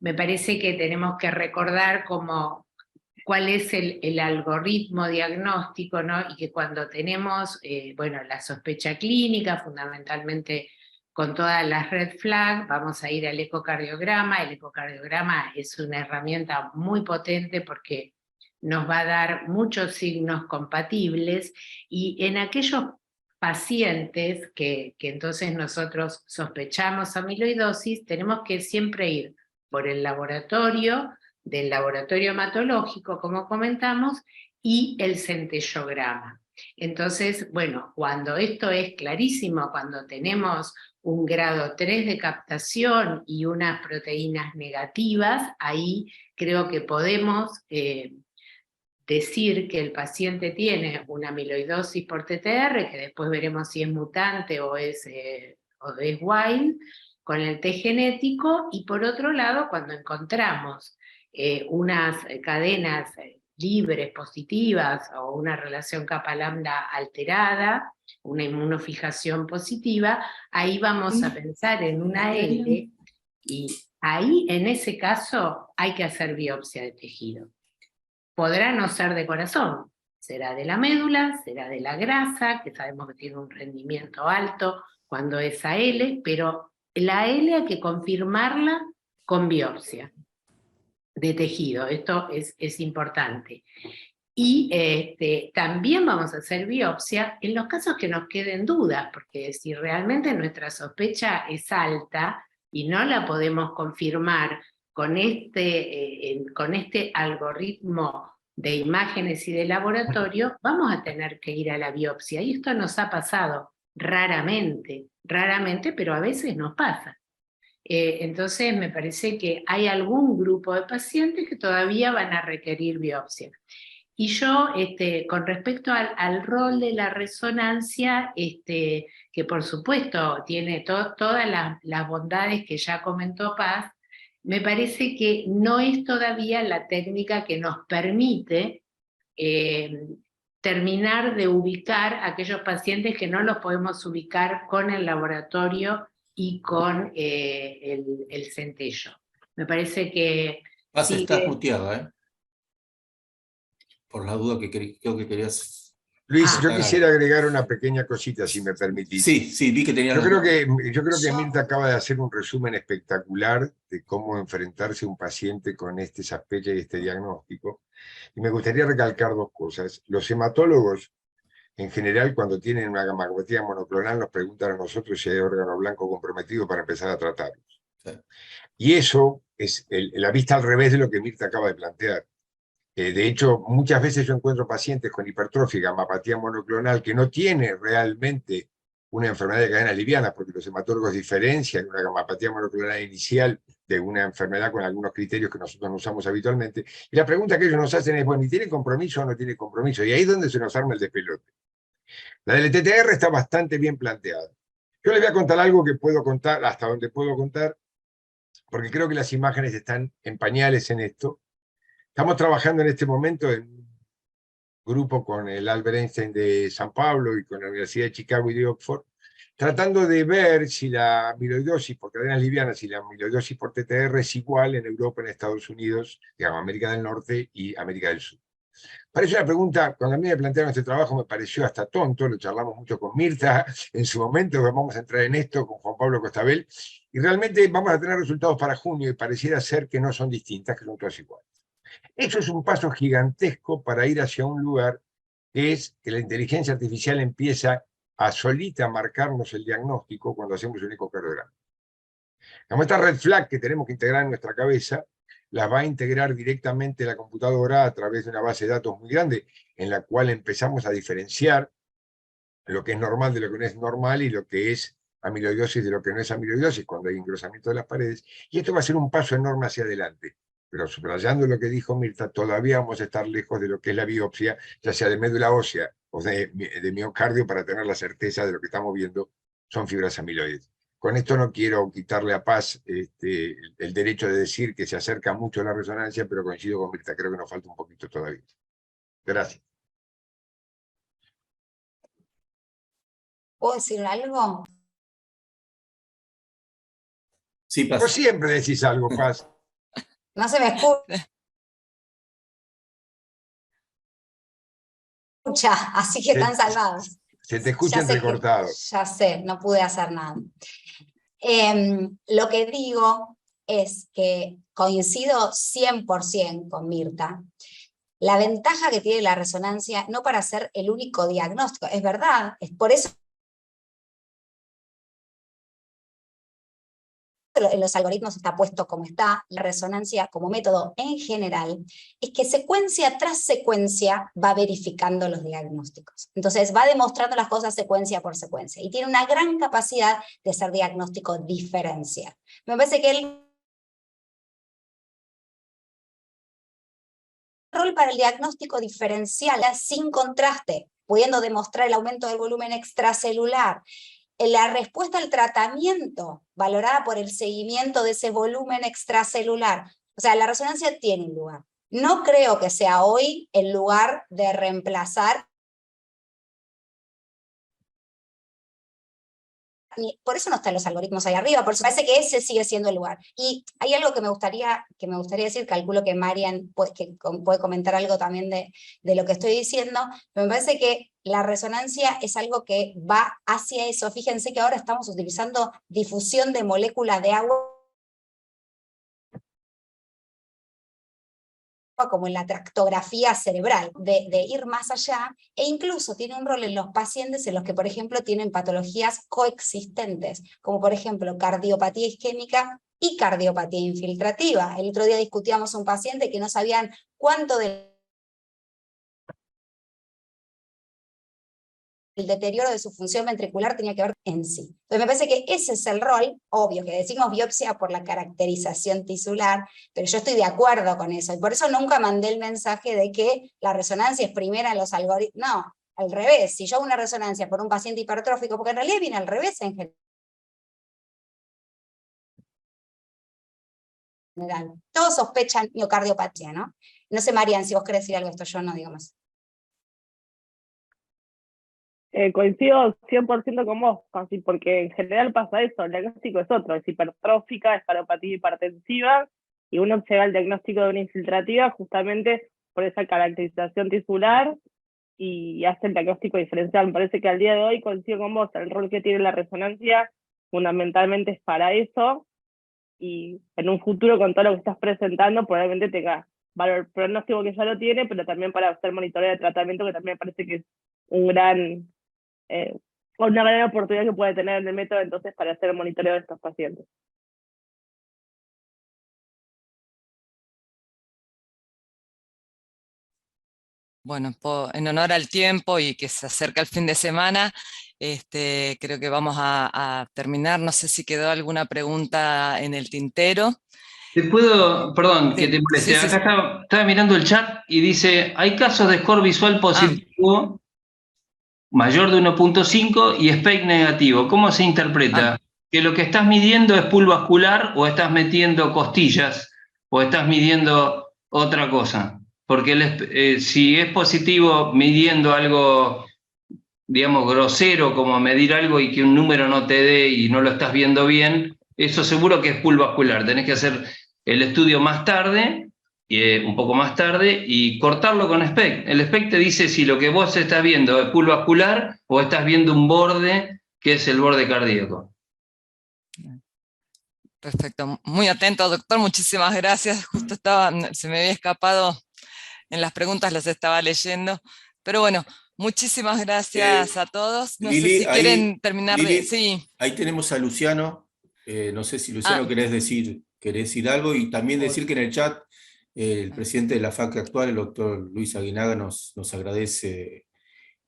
me parece que tenemos que recordar cuál es el algoritmo diagnóstico, ¿no? Y que cuando tenemos, la sospecha clínica, fundamentalmente con todas las red flags, vamos a ir al ecocardiograma. El ecocardiograma es una herramienta muy potente porque nos va a dar muchos signos compatibles, y en aquellos pacientes que entonces nosotros sospechamos amiloidosis, tenemos que siempre ir por el laboratorio, del laboratorio hematológico, como comentamos, y el centellograma. Entonces, cuando esto es clarísimo, cuando tenemos un grado 3 de captación y unas proteínas negativas, ahí creo que podemos decir que el paciente tiene una amiloidosis por TTR, que después veremos si es mutante o es wild, con el test genético. Y por otro lado, cuando encontramos unas cadenas libres, positivas, o una relación kappa-lambda alterada, una inmunofijación positiva, ahí vamos a pensar en una L, y ahí en ese caso hay que hacer biopsia de tejido. Podrá no ser de corazón, será de la médula, será de la grasa, que sabemos que tiene un rendimiento alto cuando es AL, pero la L hay que confirmarla con biopsia de tejido. Esto es importante. Y también vamos a hacer biopsia en los casos que nos queden dudas, porque si realmente nuestra sospecha es alta y no la podemos confirmar con este algoritmo de imágenes y de laboratorio, vamos a tener que ir a la biopsia. Y esto nos ha pasado raramente, pero a veces nos pasa. Entonces me parece que hay algún grupo de pacientes que todavía van a requerir biopsia. Y yo, con respecto al rol de la resonancia, que por supuesto tiene todas las bondades que ya comentó Paz, me parece que no es todavía la técnica que nos permite terminar de ubicar a aquellos pacientes que no los podemos ubicar con el laboratorio y con el centello. Me parece que... Paz, estás muteada, por la duda que creo que querías... Luis, yo quisiera agregar una pequeña cosita, si me permitís. Sí, vi que tenía... Yo creo que Mirta acaba de hacer un resumen espectacular de cómo enfrentarse a un paciente con esta sospecha y este diagnóstico. Y me gustaría recalcar dos cosas. Los hematólogos, en general, cuando tienen una gammaglobulinemia monoclonal, nos preguntan a nosotros si hay órgano blanco comprometido para empezar a tratarlos. Sí. Y eso es la vista al revés de lo que Mirta acaba de plantear. De hecho, muchas veces yo encuentro pacientes con hipertrofia y gammapatía monoclonal que no tienen realmente una enfermedad de cadena liviana, porque los hematólogos diferencian una gammapatía monoclonal inicial de una enfermedad con algunos criterios que nosotros no usamos habitualmente. Y la pregunta que ellos nos hacen es, bueno, ¿y tiene compromiso o no tiene compromiso? Y ahí es donde se nos arma el despelote. La del TTR está bastante bien planteada. Yo les voy a contar algo que puedo contar, hasta donde puedo contar, porque creo que las imágenes están en pañales en esto. Estamos trabajando en este momento en un grupo con el Albert Einstein de San Pablo y con la Universidad de Chicago y de Oxford, tratando de ver si la amiloidosis por cadenas livianas y la amiloidosis por TTR es igual en Europa, en Estados Unidos, digamos, América del Norte y América del Sur. Parece una pregunta, cuando a mí me plantearon este trabajo me pareció hasta tonto, lo charlamos mucho con Mirta en su momento, vamos a entrar en esto con Juan Pablo Costabel, y realmente vamos a tener resultados para junio y pareciera ser que no son distintas, que son todas iguales. Eso es un paso gigantesco para ir hacia un lugar que es que la inteligencia artificial empieza a solita marcarnos el diagnóstico cuando hacemos un ecocardiograma. Como esta red flag que tenemos que integrar en nuestra cabeza, las va a integrar directamente la computadora a través de una base de datos muy grande, en la cual empezamos a diferenciar lo que es normal de lo que no es normal y lo que es amiloidosis de lo que no es amiloidosis cuando hay engrosamiento de las paredes. Y esto va a ser un paso enorme hacia adelante. Pero subrayando lo que dijo Mirta, todavía vamos a estar lejos de lo que es la biopsia, ya sea de médula ósea o de miocardio, para tener la certeza de lo que estamos viendo son fibras amiloides. Con esto no quiero quitarle a Paz el derecho de decir que se acerca mucho a la resonancia, pero coincido con Mirta, creo que nos falta un poquito todavía. Gracias. ¿Puedo decir algo? Sí, Paz. Vos siempre decís algo, Paz. No se me escucha, así que están salvados. Se te escucha entrecortado. Ya sé, no pude hacer nada. Lo que digo es que coincido 100% con Mirta. La ventaja que tiene la resonancia, no para ser el único diagnóstico, es verdad, es por eso en los algoritmos está puesto como está, la resonancia como método en general, es que secuencia tras secuencia va verificando los diagnósticos. Entonces va demostrando las cosas secuencia por secuencia, y tiene una gran capacidad de hacer diagnóstico diferencial. Me parece que el rol para el diagnóstico diferencial, sin contraste, pudiendo demostrar el aumento del volumen extracelular, la respuesta al tratamiento valorada por el seguimiento de ese volumen extracelular. O sea, la resonancia tiene un lugar. No creo que sea hoy el lugar de reemplazar. Por eso no están los algoritmos ahí arriba, por eso parece que ese sigue siendo el lugar. Y hay algo que me gustaría decir, calculo que Marian puede comentar algo también de lo que estoy diciendo, pero me parece que la resonancia es algo que va hacia eso. Fíjense que ahora estamos utilizando difusión de moléculas de agua como en la tractografía cerebral, de ir más allá, e incluso tiene un rol en los pacientes en los que, por ejemplo, tienen patologías coexistentes, como por ejemplo cardiopatía isquémica y cardiopatía infiltrativa. El otro día discutíamos un paciente que no sabían cuánto del deterioro de su función ventricular tenía que ver en sí. Entonces me parece que ese es el rol, obvio, que decimos biopsia por la caracterización tisular, pero yo estoy de acuerdo con eso, y por eso nunca mandé el mensaje de que la resonancia es primera en los algoritmos. No, al revés, si yo hago una resonancia por un paciente hipertrófico, porque en realidad viene al revés en general, todos sospechan miocardiopatía, ¿no? No sé, Marian, si vos querés decir algo de esto, yo no digo más. Coincido 100% con vos, casi, porque en general pasa eso, el diagnóstico es otro, es hipertrófica, es cardiopatía hipertensiva, y uno llega al diagnóstico de una infiltrativa justamente por esa caracterización tisular y hace el diagnóstico diferencial. Me parece que al día de hoy coincido con vos, el rol que tiene la resonancia fundamentalmente es para eso, y en un futuro con todo lo que estás presentando probablemente tenga valor pronóstico, que ya lo tiene, pero también para hacer monitoreo de tratamiento, que también me parece que es una gran oportunidad que puede tener en el método entonces para hacer el monitoreo de estos pacientes. Bueno, en honor al tiempo y que se acerca el fin de semana, creo que vamos a terminar. No sé si quedó alguna pregunta en el tintero. Te puedo, perdón, que te moleste. Sí, Acá estaba mirando el chat y dice, hay casos de score visual positivo mayor de 1.5 y SPECT negativo. ¿Cómo se interpreta? que lo que estás midiendo es pool vascular, o estás metiendo costillas, o estás midiendo otra cosa. Porque si es positivo midiendo algo, digamos, grosero, como medir algo y que un número no te dé y no lo estás viendo bien, eso seguro que es pool vascular. Tenés que hacer el estudio más tarde, un poco más tarde, y cortarlo con SPECT. El SPECT te dice si lo que vos estás viendo es pool vascular o estás viendo un borde, que es el borde cardíaco. Perfecto, muy atento, doctor, muchísimas gracias. Justo se me había escapado en las preguntas, las estaba leyendo, pero bueno, muchísimas gracias a todos. No Lili, sé si quieren terminar Lili, Sí. Ahí tenemos a Luciano. No sé si Luciano querés decir algo, y también decir que en el chat el presidente de la FAC actual, el doctor Luis Aguinaga, nos agradece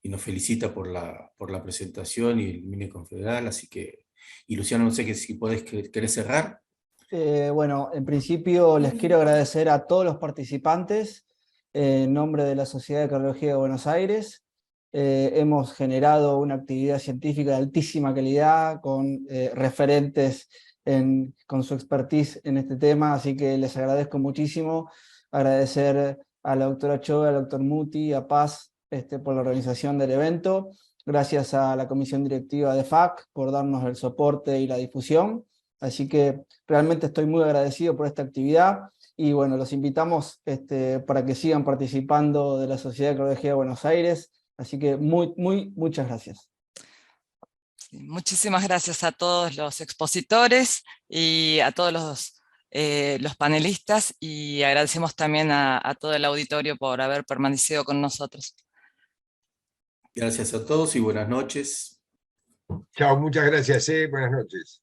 y nos felicita por la presentación y el MINE Confederal, así que, y Luciano, no sé si querés cerrar. Bueno, en principio les quiero agradecer a todos los participantes en nombre de la Sociedad de Cardiología de Buenos Aires. Hemos generado una actividad científica de altísima calidad con referentes con su expertise en este tema, así que les agradezco muchísimo. Agradecer a la doctora Choe, al doctor Muti, a Paz por la organización del evento. Gracias a la comisión directiva de FAC por darnos el soporte y la difusión. Así que realmente estoy muy agradecido por esta actividad y bueno, los invitamos para que sigan participando de la Sociedad de Cardiología de Buenos Aires. Así que muchas gracias. Muchísimas gracias a todos los expositores y a todos los panelistas, y agradecemos también a todo el auditorio por haber permanecido con nosotros. Gracias a todos y buenas noches. Chao, muchas gracias. Buenas noches.